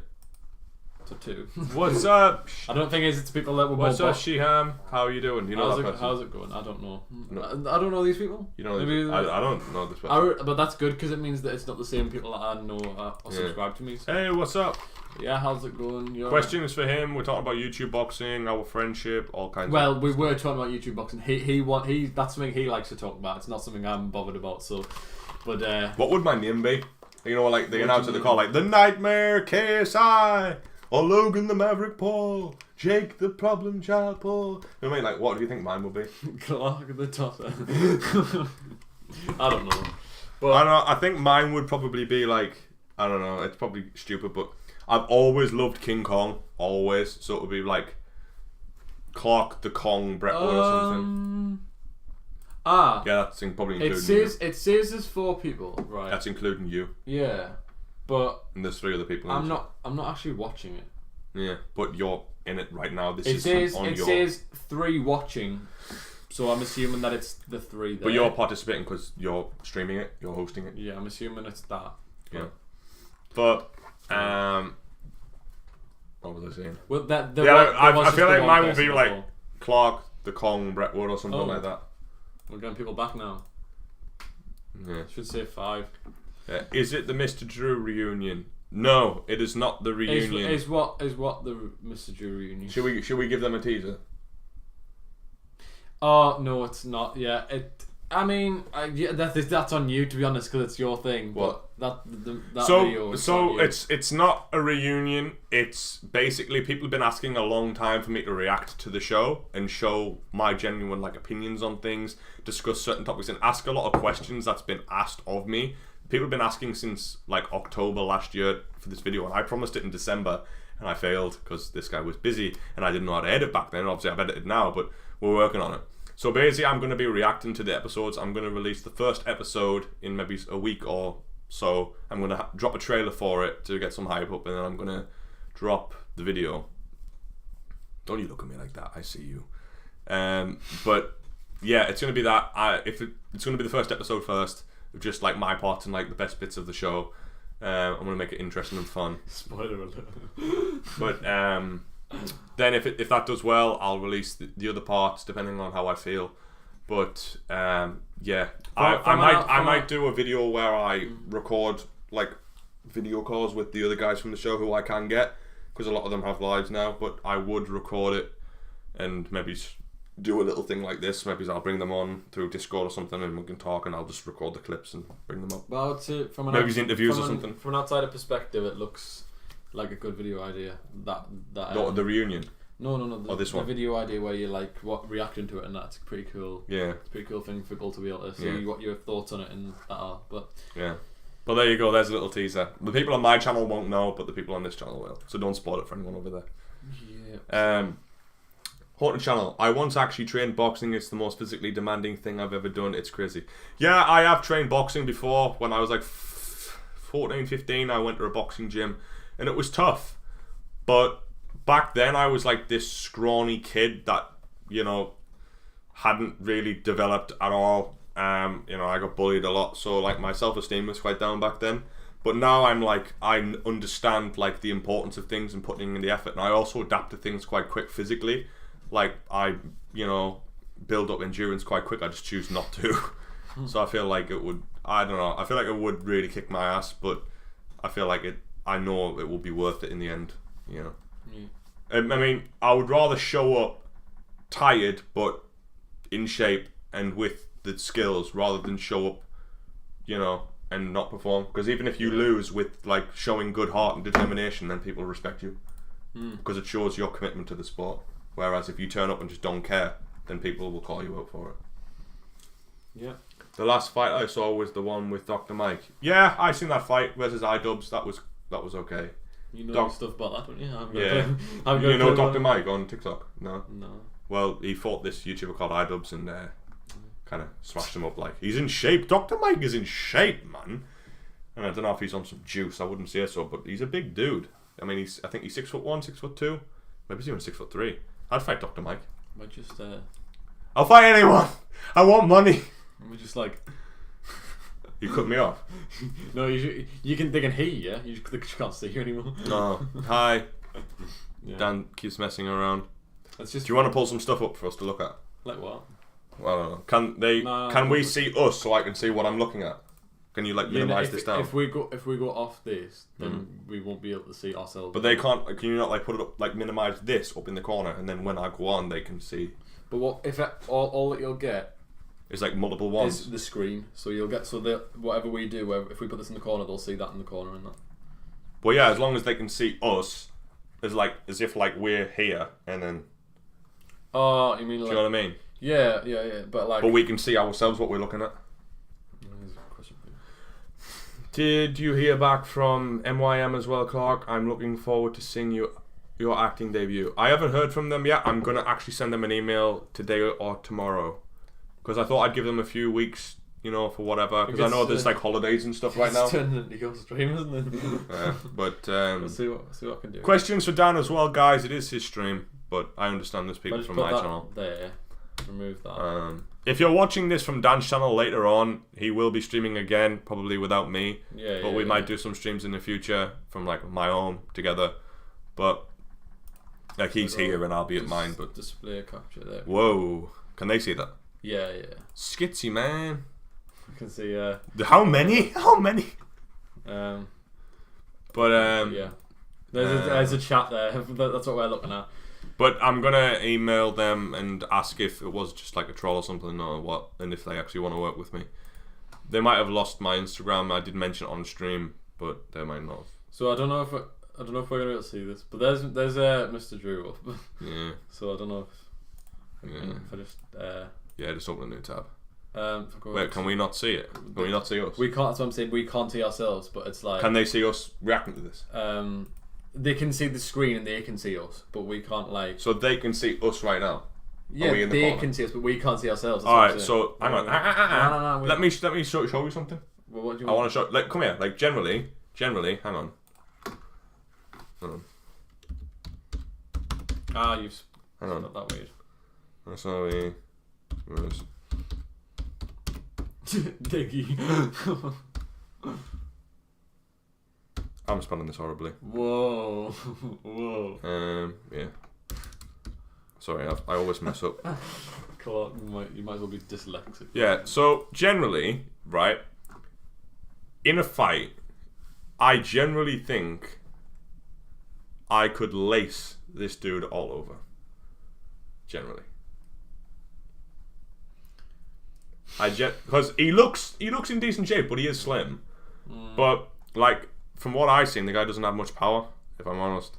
So 2. What's up? I don't think it's people that were. What's up, Shiham? How are you doing? You know how's that person? How's it going? I don't know. No. I don't know these people. You know, I don't know this person. But that's good because it means that it's not the same people that I know or subscribe to me. So. Hey, what's up? Yeah, how's it going? Questions for him. We're talking about YouTube boxing, our friendship, all kinds. Well, we were talking about YouTube boxing. He that's something he likes to talk about. It's not something I'm bothered about. So, but what would my name be? Like they announce at the call, like the Nightmare KSI, or Logan the Maverick Paul, Jake the Problem Child Paul. You know what I mean? Like, what do you think mine would be? Clark the Tosser. I don't know. But I don't know. I think mine would probably be like, I don't know. It's probably stupid, but I've always loved King Kong. Always. So it would be like Clark the Kong Brett Wood or something. Yeah, that's probably including you. It says there's 4 people, right? That's including you. Yeah, but and there's 3 other people. I'm not actually watching it. Yeah, but you're in it right now. It says 3 watching, so I'm assuming that it's the 3 there. But you're participating because you're streaming it, you're hosting it. Yeah, I'm assuming it's that. Yeah, but What was I saying? Well, I feel like mine would be like Clark, the Kong, Brett Wood, or something like that. We're getting people back now. Yeah. Should say 5. Is it the Mr. Drew reunion? No, it is not the reunion. Is what the Mr. Drew reunion? Should we give them a teaser? Oh no, it's not. Yeah, I mean, that's on you, to be honest, because it's your thing. What? That video. It's not a reunion. It's basically people have been asking a long time for me to react to the show and show my genuine opinions on things, discuss certain topics, and ask a lot of questions that's been asked of me. People have been asking since October last year for this video, and I promised it in December, and I failed because this guy was busy and I didn't know how to edit back then. Obviously, I've edited now, but we're working on it. So basically, I'm going to be reacting to the episodes. I'm going to release the first episode in maybe a week or so. I'm going to drop a trailer for it to get some hype up, and then I'm going to drop the video. Don't you look at me like that? I see you. But yeah, it's going to be that. It's going to be the first episode first, of just my parts and the best bits of the show. I'm going to make it interesting and fun. Spoiler alert. But then if that does well, I'll release the other parts depending on how I feel. But yeah, I might do a video where I record video calls with the other guys from the show who I can get, because a lot of them have lives now. But I would record it and maybe do a little thing like this. Maybe I'll bring them on through Discord or something, and we can talk, and I'll just record the clips and bring them up. Well, from an maybe interviews or something. From an outsider perspective, it looks like a good video idea. The reunion. No. This one. The video idea where you're reacting to it, and that's pretty cool. Yeah. It's a pretty cool thing for people to be able to see what your thoughts on it and that are. But yeah. But there you go. There's a little teaser. The people on my channel won't know, but the people on this channel will. So don't spoil it for anyone over there. Yeah. Haunted Channel. I once actually trained boxing. It's the most physically demanding thing I've ever done. It's crazy. Yeah, I have trained boxing before. When I was 14, 15, I went to a boxing gym, and it was tough. But back then, I was this scrawny kid that, hadn't really developed at all. I got bullied a lot, so my self-esteem was quite down back then. But now I'm I understand the importance of things and putting in the effort, and I also adapt to things quite quick physically. I build up endurance quite quick. I just choose not to. So I feel it would, I don't know, I feel it would really kick my ass, but I feel I know it will be worth it in the end, Yeah. I mean, I would rather show up tired but in shape and with the skills, rather than show up, and not perform. Because even if you lose with showing good heart and determination, then people respect you, because it shows your commitment to the sport. Whereas if you turn up and just don't care, then people will call you out for it. Yeah. The last fight I saw was the one with Dr. Mike. Yeah, I seen that fight versus iDubbbz. That was okay. You know stuff about that, don't you? You know Dr. Mike on TikTok? No. No. Well, he fought this YouTuber called iDubbbz and kind of smashed him up. He's in shape. Dr. Mike is in shape, man. And I don't know if he's on some juice. I wouldn't say so, but he's a big dude. I mean, I think he's 6'1", 6'2". Maybe he's even 6'3". I'd fight Dr. Mike. Might just I'll fight anyone. I want money. We're just You cut me off. No, they can hear you. Yeah, you just can't see you anymore. No. Hi. Yeah. Dan keeps messing around. That's just. Do you want to pull some stuff up for us to look at? Like what? Well, I don't know. Can we see us so I can see what I'm looking at? Can you minimize this down? If we go off this, then we won't be able to see ourselves. But they can't. Can you not put it up, minimize this up in the corner, and then when I go on, they can see. But what if all that you'll get is multiple ones? Is the screen. So you'll get whatever we do. If we put this in the corner, they'll see that in the corner and that. Well, yeah, as long as they can see us, as if we're here, and then. Oh, you mean do you know what I mean? Yeah. But we can see ourselves what we're looking at. Did you hear back from MYM as well, Clark? I'm looking forward to seeing your acting debut. I haven't heard from them yet. I'm going to actually send them an email today or tomorrow. Because I thought I'd give them a few weeks, for whatever. Because I know there's holidays and stuff right now. It's turning into your stream, isn't it? Yeah, but... we'll see what I can do. Questions for Dan as well, guys. It is his stream. But I understand there's people from my channel. There. Remove that. If you're watching this from Dan's channel later on, he will be streaming again, probably without me. But we might do some streams in the future from my own together. But Like he's here and I'll be at mine, but display capture there. Whoa, can they see that? Yeah. Skitsy, man. You can see. How many? How many? But yeah, there's a chat there. That's what we're looking at. But I'm gonna email them and ask if it was just like a troll or something or what, and if they actually want to work with me. They might have lost my Instagram. I did mention it on stream, but they might not have. So I don't know if we're gonna be able to see this, but there's Mr. Drew up. Yeah. So I don't know if I just just open a new tab. Wait, can we not see it? Can we not see us? We can't. That's what I'm saying. We can't see ourselves, but it's like. Can they see us reacting to this? They can see the screen and they can see us, but we can't like. So they can see us right now. Yeah, they can see us, but we can't see ourselves. All right, so hang on. No, let me show you something. Well, what do you I want to show. Like, come here. Like, generally, hang on. You've. Hang on. Not that weird. That's how we. Diggy. I'm spelling this horribly. Whoa. Yeah. Sorry, I always mess up. Cool. You might as well be dyslexic. Yeah. So generally, right, in a fight, I generally think I could lace this dude all over. Generally. Because he looks in decent shape, but he is slim. But like from what I've seen, the guy doesn't have much power. If I'm honest,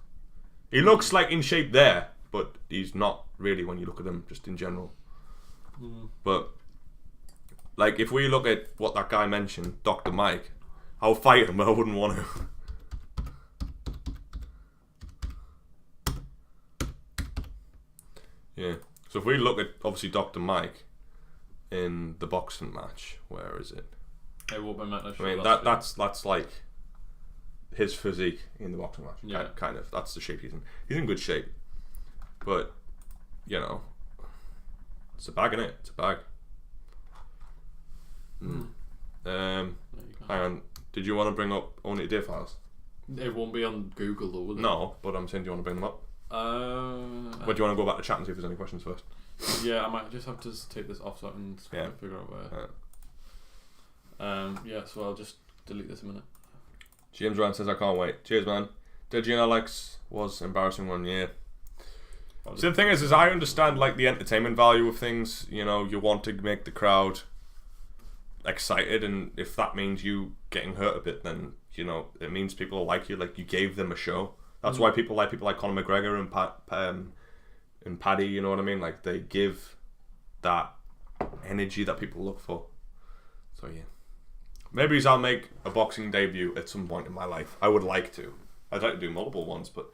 he looks like in shape there, but he's not really when you look at him just in general. But like if we look at what that guy mentioned, Dr. Mike, I'll fight him, but I wouldn't want to. Yeah. So if we look at obviously Dr. Mike in the boxing match, where is it? I mean that's like his physique in the boxing match. Yeah. Kind of. That's the shape he's in. He's in good shape. But, you know, it's a bag, innit? It's a bag. Hang on. Did you want to bring up Only Day files? It won't be on Google though, will it? No, but I'm saying, do you want to bring them up? But do you want to go back to chat and see if there's any questions first? Yeah, I might just have to take this off so I can figure out where. So I'll just delete this in a minute. James Ryan says, I can't wait. Cheers, man. Digi and Alex was embarrassing 1 year. So the thing is I understand like the entertainment value of things. You know, you want to make the crowd excited, and if that means you getting hurt a bit, then you know it means people like you. Like you gave them a show. That's why people like Conor McGregor and Paddy. You know what I mean? Like they give that energy that people look for. So yeah, maybe I'll make a boxing debut at some point in my life. I would like to. I'd like to do multiple ones, but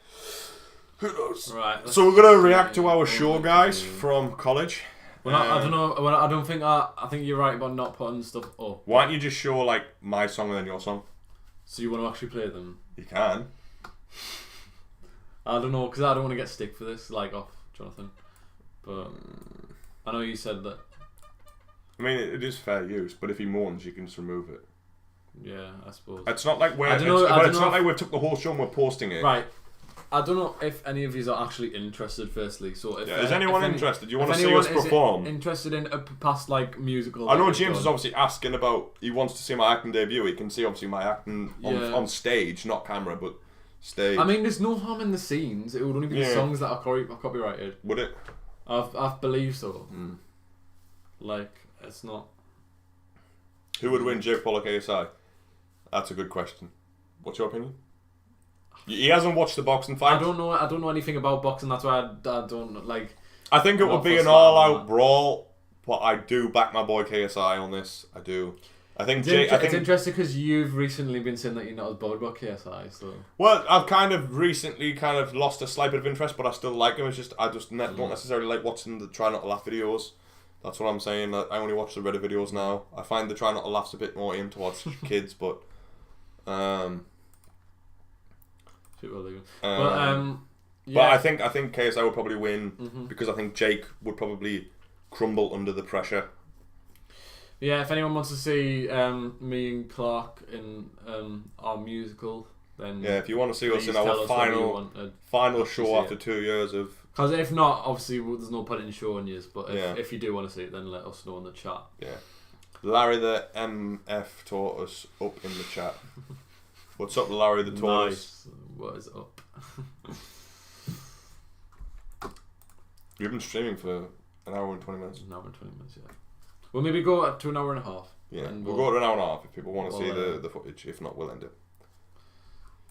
who knows? Right. So we're gonna react to our show guys from college. Well, I don't know. Well, I don't think. I think you're right about not putting stuff up. Why don't you just show like my song and then your song? So you want to actually play them? You can. I don't know, because I don't want to get stick for this, like off Jonathan. But I know you said that. I mean, it is fair use, but if he mourns, you can just remove it. Yeah, I suppose. It's not like we're. It's not like we took the whole show and we're posting it. Right. I don't know if any of you are actually interested. Firstly, so if is anyone interested? Do you want to see us perform? Interested in a past like musical? I know James is obviously asking about. He wants to see my acting debut. He can see obviously my acting on stage, not camera, but stage. I mean, there's no harm in the scenes. It would only be the songs that are copyrighted. Would it? I believe so. Like it's not. Who would win, Jake Paul or KSI? That's a good question. What's your opinion? He hasn't watched the boxing fight. I don't know anything about boxing. That's why I don't like. I think it would be an all-out brawl, but I do back my boy KSI on this. I do. I think it's interesting because you've recently been saying that you're not as bothered about KSI. So well, I've kind of recently lost a slight bit of interest, but I still like him. It's just I just don't necessarily like watching the Try Not to Laugh videos. That's what I'm saying. I only watch the Reddit videos now. I find the Try Not to Laugh's a bit more aimed towards kids, but but I think KSI would probably win because I think Jake would probably crumble under the pressure. Yeah, if anyone wants to see me and Clark in our musical, then if you want to see us in our final show after 2 years of. Because if not, obviously there's no point in showing you. But if you do want to see it, then let us know in the chat. Yeah, Larry the MF taught us up in the chat. What's up, Larry the Tortoise? Nice. What is up? You've been streaming for an hour and 20 minutes. An hour and 20 minutes, yeah. We'll maybe go up to an hour and a half. Yeah, we'll go to an hour and a half if people want to see the footage. If not, we'll end it.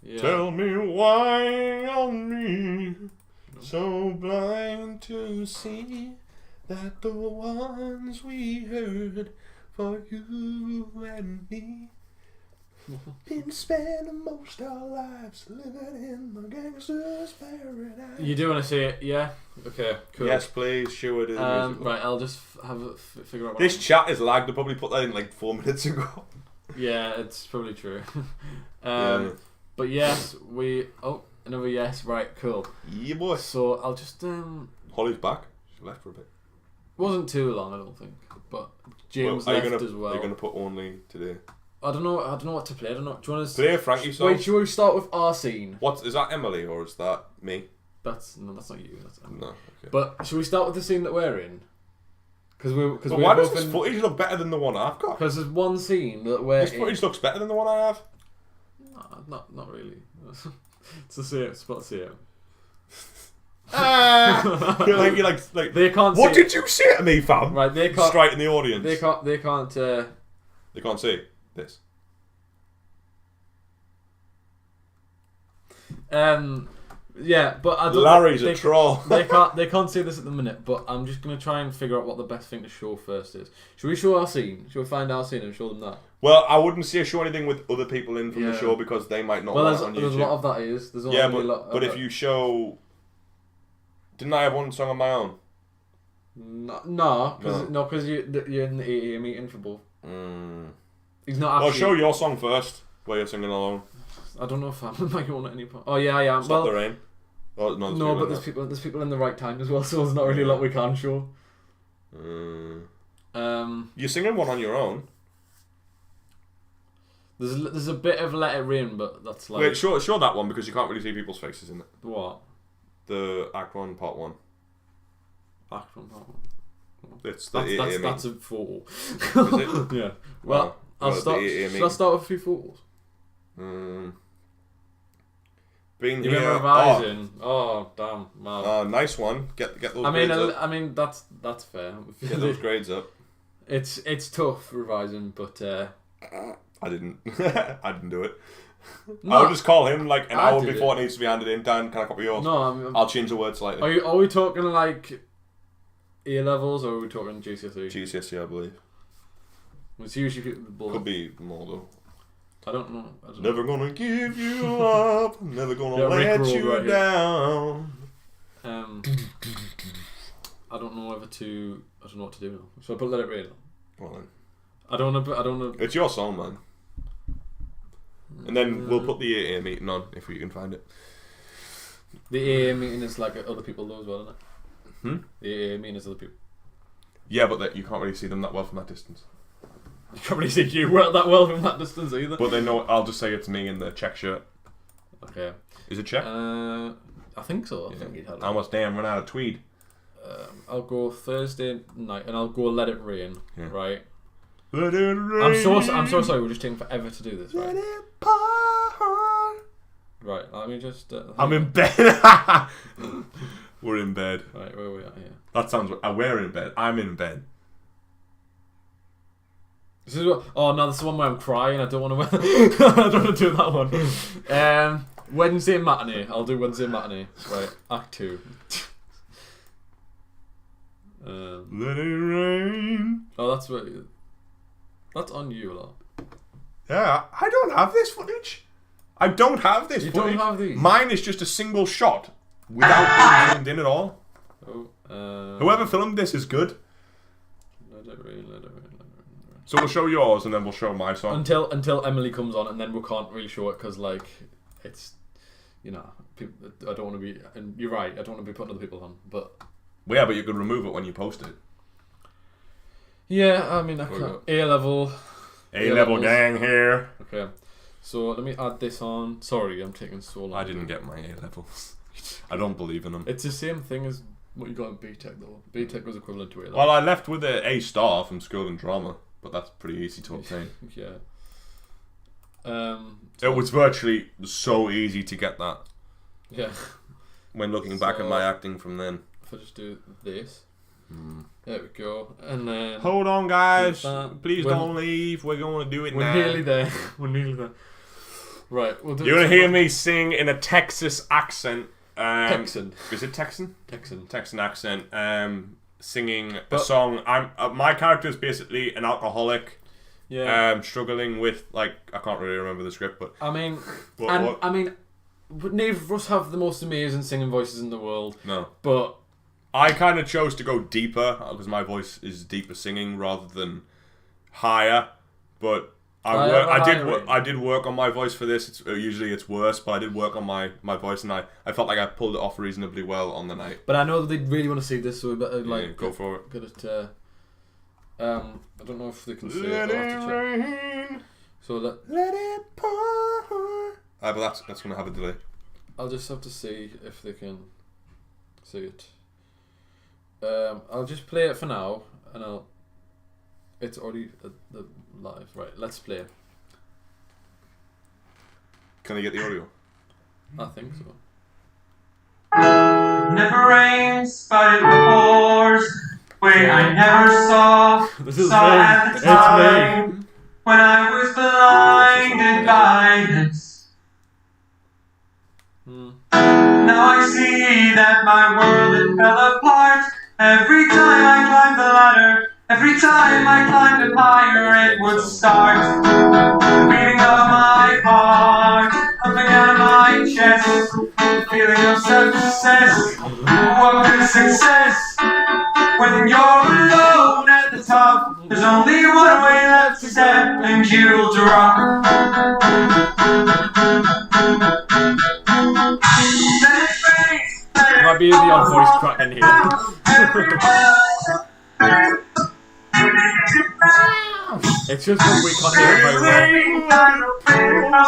Yeah. Tell me why on me so blind to see that the ones we heard for you and me been spending most our lives living in the gangster's paradise. You do want to see it, yeah? Okay, cool. Yes, please. Sure, it is. Right, I'll just have a figure out. What this chat is lagged. I probably put that in like 4 minutes ago. Yeah, it's probably true. But yes, another yes. Right, cool. Yeah, boy. So I'll just Holly's back. She left for a bit. Wasn't too long, I don't think. But James left as well. Are you gonna put only today? I don't know what to play. I don't know. Do you want to play a Frankie song? Wait, should we start with our scene? What is that? Emily or is that me? That's not you. That's Emily. No. Okay. But should we start with the scene that we're in? Because why does this footage look better than the one I've got? Because there's one scene that we're this footage looks better than the one I have. No, not really. It's the same. It's about the same. You're like they can't. What did you say to me, fam? Right, they can't. Straight in the audience. They can't. They can't see this. Yeah, but I don't. Larry's a troll. They can't see this at the minute. But I'm just gonna try and figure out what the best thing to show first is. Should we show our scene? Should we find our scene and show them that? Well, I wouldn't say show anything with other people in from the show because they might not want it on YouTube. There's a lot of that is. There's only a lot. But if you show, didn't I have one song on my own? No, because you're in the AA meeting for both. He's not. Actually, well, show your song first, where you're singing alone. I don't know if I'm like on at any point. Oh yeah, I am. Stop the rain. Oh, no, but there's people in the right time as well, so there's not really a lot we can show. You're singing one on your own. There's a bit of Let It Rain, but that's like. Wait, show that one because you can't really see people's faces in it. What? The Act 1, Part 1. Act 1, Part 1. That's a photo. Is it? Yeah. Well, I'll start. Should I start with a few photos? Been You've here. been revising. Oh damn! Wow. Nice one. Get those. Grades up. I mean that's fair. Get those grades up. It's tough revising, but I didn't do it. No, I'll just call him like an hour before it needs to be handed in. Dan, can I copy yours? No, I'll change the word slightly. Are we talking like A levels or are we talking GCSE? GCSE, I believe. It's usually people. Could be more though. I don't know. Never gonna give you up. Never gonna let you right down. I don't know what to do now. So I put Let It Rain. Well then. I don't know. It's your song, man. And then we'll put the AA meeting on if we can find it. The AA meeting is like other people though as well, isn't it? The AA meeting is other people. Yeah, but you can't really see them that well from that distance. You can't really see you that well from that distance either. But they know. I'll just say it's me in the check shirt. Okay. Is it check? I think so. I think he'd had it. I almost run out of tweed. I'll go Thursday night and I'll go Let It Rain. Yeah. Right. Let it rain. I'm so sorry. We're just taking forever to do this. Right. Let it pour. Right. Let me just. I'm in bed. We're in bed. Right. Where we at here? That sounds. We're in bed. I'm in bed. This is this is the one where I'm crying. I don't want to. I don't want to do that one. Wednesday matinee. I'll do Wednesday matinee. Right. Act 2. Let it rain. Oh, that's what. That's on you a lot. Yeah, I don't have this footage. I don't have this footage. You don't have these? Mine is just a single shot without being filmed in at all. Oh. Whoever filmed this is good. Let it rain. So we'll show yours and then we'll show my song. Until Emily comes on and then we can't really show it because like it's people, I don't want to be, and you're right, I don't want to be putting other people on, but well, yeah, but you could remove it when you post it. Yeah, I mean I can't. A level gang here. Okay, So let me add this on. Sorry, I'm taking so long. I didn't get my A levels. I don't believe in them. It's the same thing as what you got in B-Tech though. B-Tech was equivalent to A level. Well, I left with an A star from school in drama, but that's pretty easy to obtain. Yeah. It was virtually so easy to get that. Yeah. When looking back at my acting from then. If I just do this. There we go. And then... Hold on, guys. Please don't leave. We're going to do it now. We're nearly there. We're nearly there. Right. We'll do You're going to hear me sing in a Texas accent. Texan. Is it Texan? Texan accent. Singing a song. My character is basically an alcoholic. Yeah. Struggling with, like, I can't really remember the script, but... I mean... What? I mean... Neither of us have the most amazing singing voices in the world. No. But... I kind of chose to go deeper, because my voice is deeper singing rather than higher. But I did work on my voice for this. Usually it's worse, but I did work on my voice, and I felt like I pulled it off reasonably well on the night. But I know that they really want to see this, so we better go for it. Get it. I don't know if they can see Let it. it rain. So let it pour. But that's gonna have a delay. I'll just have to see if they can see it. I'll just play it for now, and it's already the live. Right, let's play. Can I get the audio? I think so. Never rains, but it pours. Where I never saw at the time when I was blinded by this. Now I see that my world it fell apart. Every time I climbed the ladder, every time I climbed it higher, it would start. The beating of my heart, pumping out of my chest, the feeling of success. What is success? When you're alone at the top, there's only one way left to step, and you'll drop. Might be the odd voice crack in here. It's just that we can't hear it very well.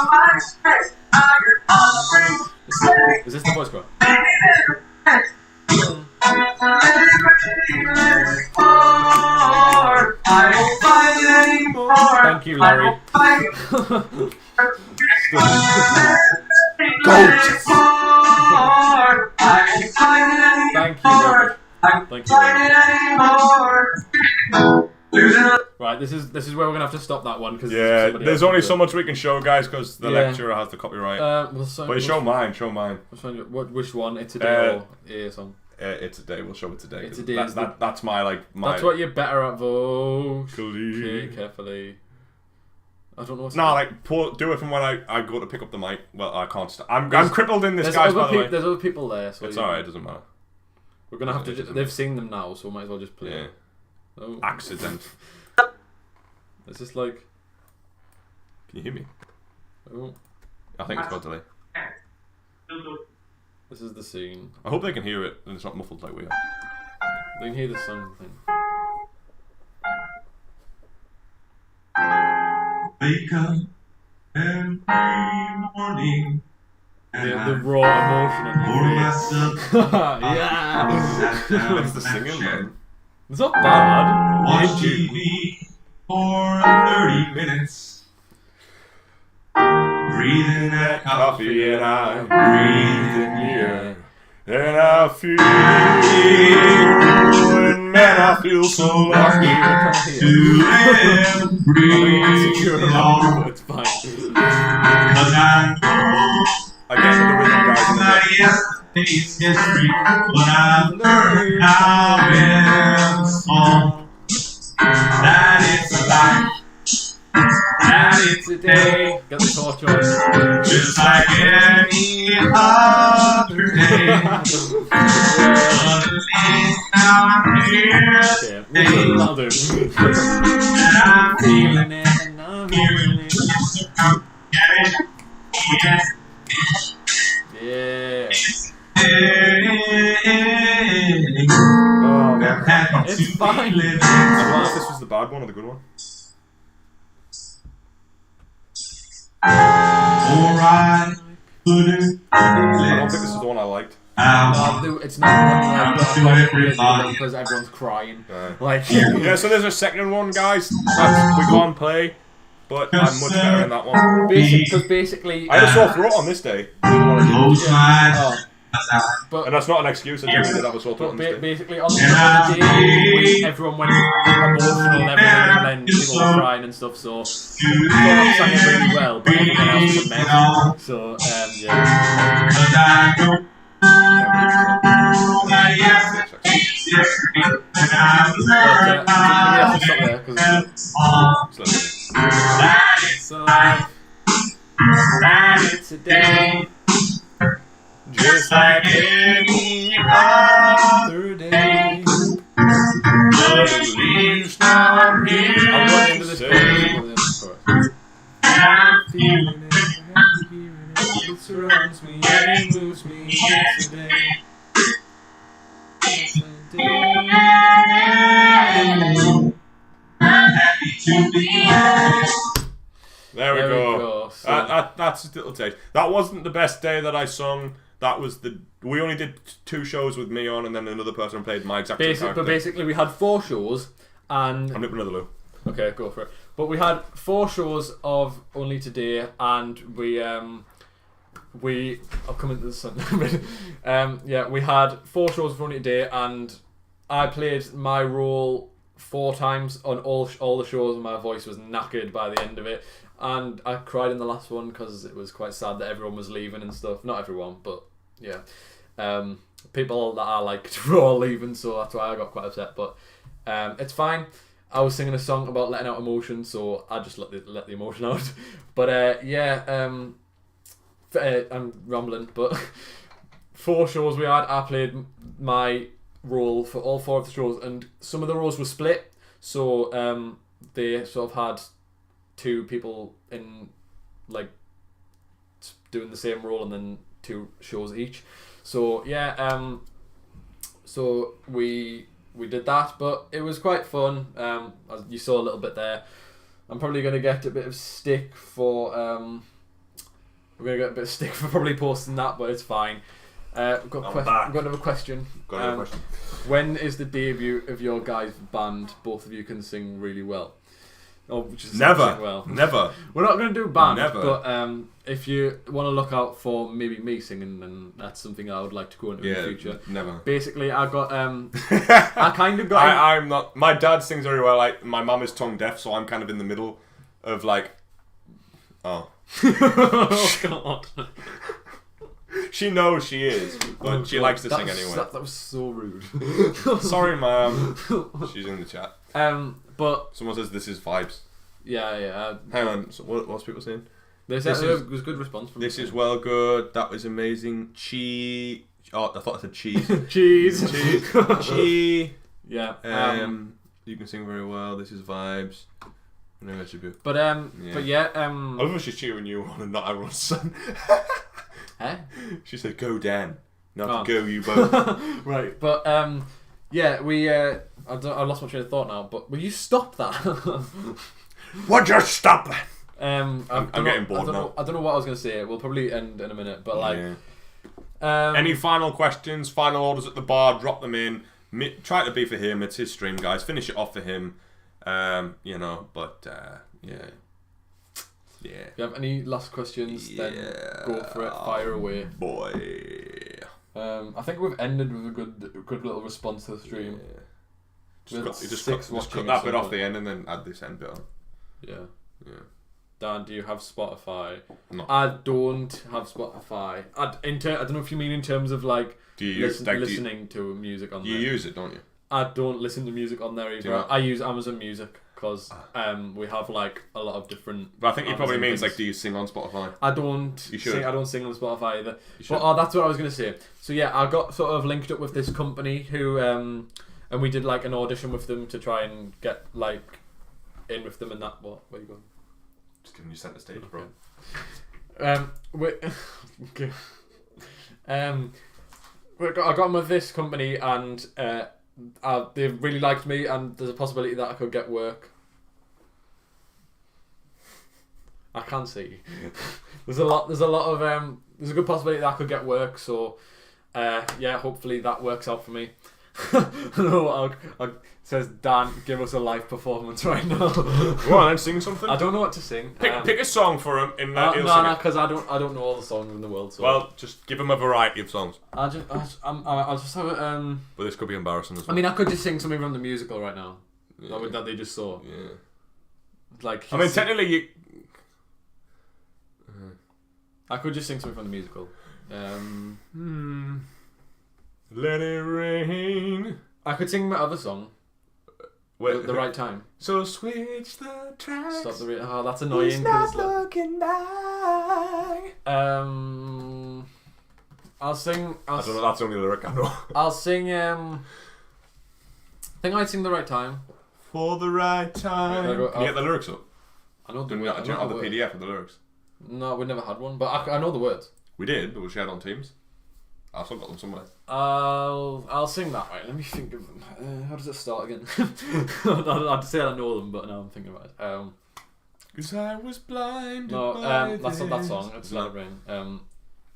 Is this the voice crack? Thank you, Larry. Goat. Thank you, Robert. Thank you, Robert. Right, this is where we're gonna have to stop that one because there's only so much we can show, guys, because the lecturer has the copyright. But show mine. Which one? It's a day or a song. It's a day. We'll show it today. It's a day. That's my. That's what you're better at, Vogue. Okay, carefully. I don't know what's do it from when I go to pick up the mic. Well, I can't stop. I'm crippled in this, guys, by the way. There's other people there, so it's alright, it doesn't matter. We're gonna have to they've seen them now, so we might as well just play. Yeah. Oh. Accident. It's just like... Can you hear me? Oh. I think it's got delay. This is the scene. I hope they can hear it and it's not muffled like we are. They can hear the song thing. Wake up every morning. The raw emotion on your face. Yeah! It's the singing, man. It's not bad. Watch TV for 30 minutes. Breathing that coffee and I breathe in here. And I feel, and man, I feel so lucky to live, breathe on. It's fine. Cause I know I get the rhythm, guys, in the that yesterday's history, but I've learned now in song that it's a life, that it's a day, Get the torch on. just like any other day. Underneath now I'm here, That'll do. and I'm feeling it, Yeah. Oh, man. It's fine. I don't know if this was the bad one or the good one. I couldn't I don't think this is the one I liked. No, it's not the one you like, but I can't play it because everyone's crying. Like, Yeah, so there's a second one, guys. That we can't play, but I'm much better in that one. because basically, I had a sore throat on this day. close my eyes. And that's not an excuse. I did have a sore throat on this day. basically on the day, everyone went emotional and everything, and then people were crying and stuff. So I sang it really well, but everyone else was a mess. So yeah. It's alive. It's a day. Just like any other day. The leaves now I'm here. I'm going into this chorus. I'm feeling it, I'm hearing it. It surrounds me and it moves me. It's a day. It's a day. I'm happy to be. There we go. That's a little taste. That wasn't the best day that I sung. That was we only did 2 shows with me on, and then another person played my exact same character. But basically, we had 4 shows, and I'm nipping another loo. Okay, go for it. But we had 4 shows of Only Today, and I'll come into the sun. We had 4 shows of Only Today, and I played my role 4 times on all the shows, and my voice was knackered by the end of it. And I cried in the last one because it was quite sad that everyone was leaving and stuff. Not everyone, but yeah. People that I liked were all leaving, so that's why I got quite upset. But it's fine. I was singing a song about letting out emotion, so I just let the emotion out. But I'm rambling. But 4 shows we had. I played my role for all 4 of the shows, and some of the roles were split. So they sort of had 2 people in like doing the same role, and then 2 shows each. So yeah, so we did that, but it was quite fun. As you saw a little bit there. I'm probably gonna get a bit of stick for we're gonna get a bit of stick for probably posting that, but it's fine. We've got another question. When is the debut of your guys' band? Both of you can sing really well. Never. We're not going to do band, Never. but if you want to look out for maybe me singing, then that's something I would like to go into in the future. Never. Basically, I got I kind of got. I'm not. My dad sings very well. Like my mum is tongue deaf, so I'm kind of in the middle of like. Oh. Oh God. She knows she is, but she likes to sing anyway. That was so rude. Sorry, ma'am. She's in the chat. But someone says this is vibes. Yeah. Hang on. So what's people saying? It was good response from. This is well good. That was amazing. Cheese. Oh, I thought I said cheese. Cheese. Cheese. Yeah. You can sing very well. This is vibes. No, that should be. But yeah. I love how she's cheering you on and not everyone's son. Eh? She said, "Go Dan, not to go you both." Right, but yeah, we I lost my train of thought now. But will you stop that? Would you stop that? I'm getting bored now. I don't know what I was gonna say. We'll probably end in a minute, but like. Yeah. Any final questions? Final orders at the bar? Drop them in. Try to be for him. It's his stream, guys. Finish it off for him. But yeah. Yeah. If you have any last questions, then go for it. Fire away, boy. I think we've ended with a good little response to the stream. Yeah. Just cut that bit off the end and then add this end bit on. Yeah. Dan, do you have Spotify? No. I don't have Spotify. I don't know if you mean in terms of like listening to music on there. You use it, don't you? I don't listen to music on there either. I use Amazon Music because we have like a lot of different. But I think he probably means things. like, do you sing on Spotify? I don't. You should. I don't sing on Spotify either. But that's what I was gonna say. So yeah, I got sort of linked up with this company who and we did like an audition with them to try and get like in with them and that. What? Where you going? Just giving you centre stage, bro. Okay. I got them with this company and they really liked me, and there's a possibility that I could get work. I can see. There's a lot of there's a good possibility that I could get work. So hopefully that works out for me. Says Dan, give us a live performance right now. Go on, then sing something. I don't know what to sing. Pick a song for him. No, because I don't know all the songs in the world. So. Well, just give him a variety of songs. I'll just have it. But this could be embarrassing as well. I mean, I could just sing something from the musical right now. Yeah. That they just saw. Yeah. Like. I mean, technically, you. I could just sing something from the musical. Let it rain. I could sing my other song. Wait, the right time. So switch the tracks. Stop the. Oh, that's annoying. He's not looking back. I'll sing. I don't know. That's the only lyric I know. I'll sing. I think I'd sing the right time. For the right time. Can you get the lyrics up? I know the. Do you have the PDF of the lyrics? No, we never had one, but I know the words. We did, but we shared on Teams. I've still got them somewhere. I'll sing that, right? Let me think of them. How does it start again? I'd say I know them, but now I'm thinking about it. Cause I was blinded by that's not that song. It's Let It Rain.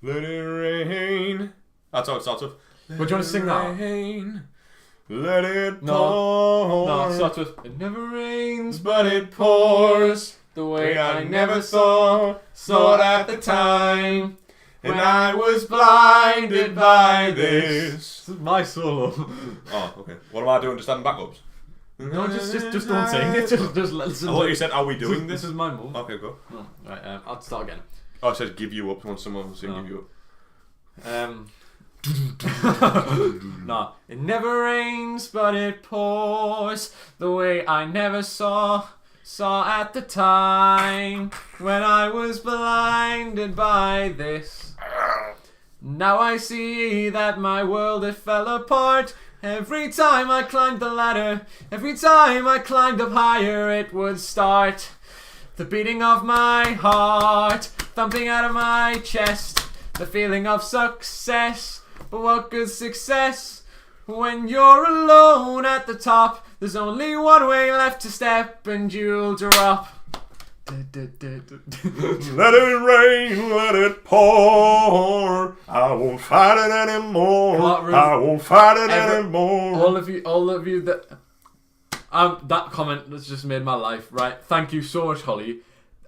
Let it rain. That's how it starts with. Would you want to sing that? Rain, let it pour. No, it starts with. It never rains, but it pours. The way I never saw at the time. And I was blinded by this. This is my solo. Oh, okay. What am I doing? Just having backups? No, just don't sing it. Just listen. I thought you said, "Are we doing this?" This is my move. Okay, go. No, right. I'll start again. Oh, it says "give you up" when someone will sing "give you up." Nah. It never rains, but it pours. The way I never saw at the time when I was blinded by this. Now I see that my world it fell apart. Every time I climbed the ladder, every time I climbed up higher, it would start. The beating of my heart, thumping out of my chest, the feeling of success. But what good success when you're alone at the top? There's only one way left to step and you'll drop. Let it rain, let it pour. I won't fight it anymore. I won't fight it anymore. All of you that that comment has just made my life. Right, thank you so much, Holly.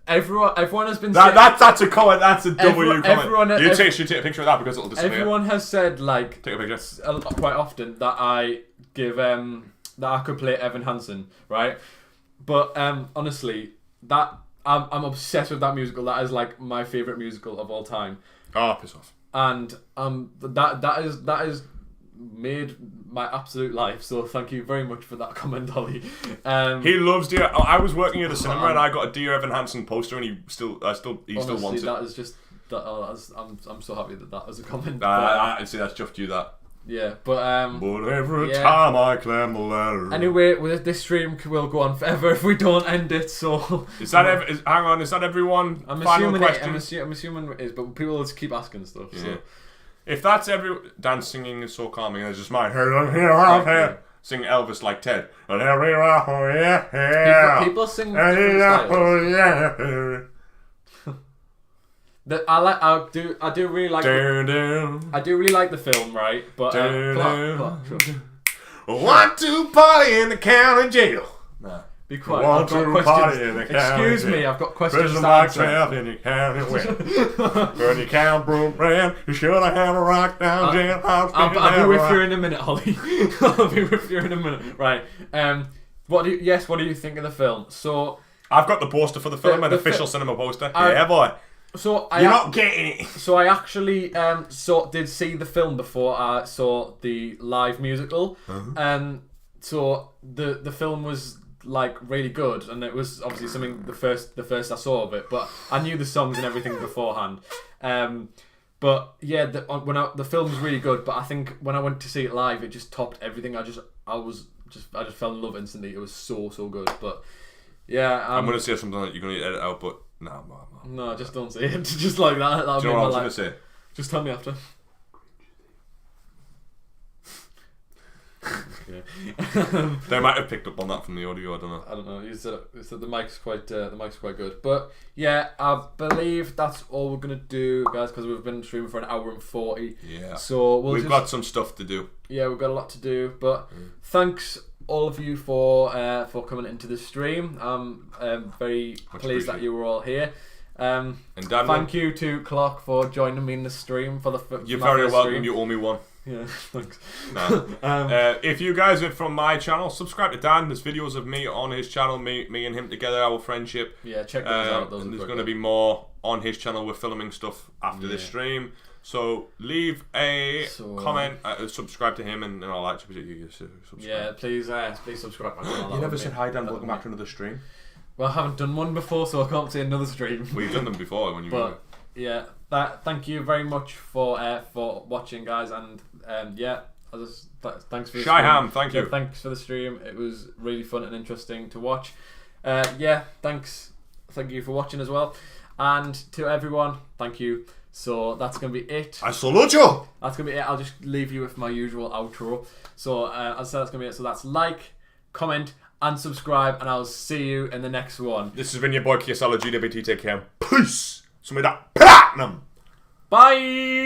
Everyone has been saying that's a comment. That's a W comment. You should take a picture of that because it'll disappear. Everyone has said like take a picture quite often that I give that I could play Evan Hansen, right? But honestly, that I'm obsessed with that musical. That is like my favourite musical of all time. Oh, piss off. And that is made my absolute life. So thank you very much for that comment, Holly. He loves Dear. I was working at the cinema and I got a Dear Evan Hansen poster, and he still wants it. That is just that. I'm so happy that was a comment. See, that's just you that. Yeah, but every time I climb the ladder. Anyway, this stream will go on forever if we don't end it. So is that hang on? Is that everyone? I'm final assuming question? I'm assuming it is, but people will just keep asking stuff. Yeah. So if that's dance singing is so calming, it's just my here. Sing Elvis like Ted. People sing different styles. I do really like the film, right? But want to party in the county jail. Nah. Be quiet. I've got questions. Excuse me, I've got questions to answer. In the county when you can't broke brand, you should have had a rock down jailhouse. I'll be with you in a minute, Holly. I'll be with you in a minute. Right. What do you think of the film? So I've got the poster for the film, an official cinema poster. Yeah, boy. So you're not getting it. So I actually did see the film before I saw the live musical. So the film was like really good, and it was obviously something the first I saw of it. But I knew the songs and everything beforehand. But yeah, the film was really good. But I think when I went to see it live, it just topped everything. I just fell in love instantly. It was so good. But yeah, I'm gonna say something that you're gonna edit out, but. No, just don't say it. Just like that. Do you know what I was going to say? Just tell me after. Yeah. They might have picked up on that from the audio. I don't know. I don't know. You said the mic's quite good. But yeah, I believe that's all we're gonna do, guys, because we've been streaming for an hour and 40. Yeah. So we've got some stuff to do. Yeah, we've got a lot to do. But thanks all of you for coming into the stream. I'm very pleased that you were all here. And thank you to Clark for joining me in the stream for the You're very welcome. Stream. You owe me one. Yeah, thanks. Nah. If you guys are from my channel, subscribe to Dan. There's videos of me on his channel, me and him together, our friendship. Yeah, check those out. And there's going to be more on his channel. We're filming stuff after this stream. So leave a comment, subscribe to him, and all that. Subscribe. Yeah, please subscribe. You never said hi, Dan. Welcome back to another stream. Well, I haven't done one before, so I can't say another stream. We've done them before when you were. Yeah, thank you very much for watching, guys, and thanks for the Shy stream. Ham, thank you. Thanks for the stream. It was really fun and interesting to watch. Thank you for watching as well, and to everyone, thank you. So that's gonna be it. I salute you. That's gonna be it. I'll just leave you with my usual outro. So as I said, that's gonna be it. So that's like, comment, and subscribe, and I'll see you in the next one. This has been your boy Kiasala GWT. Take care. Peace. Some of that platinum. Bye.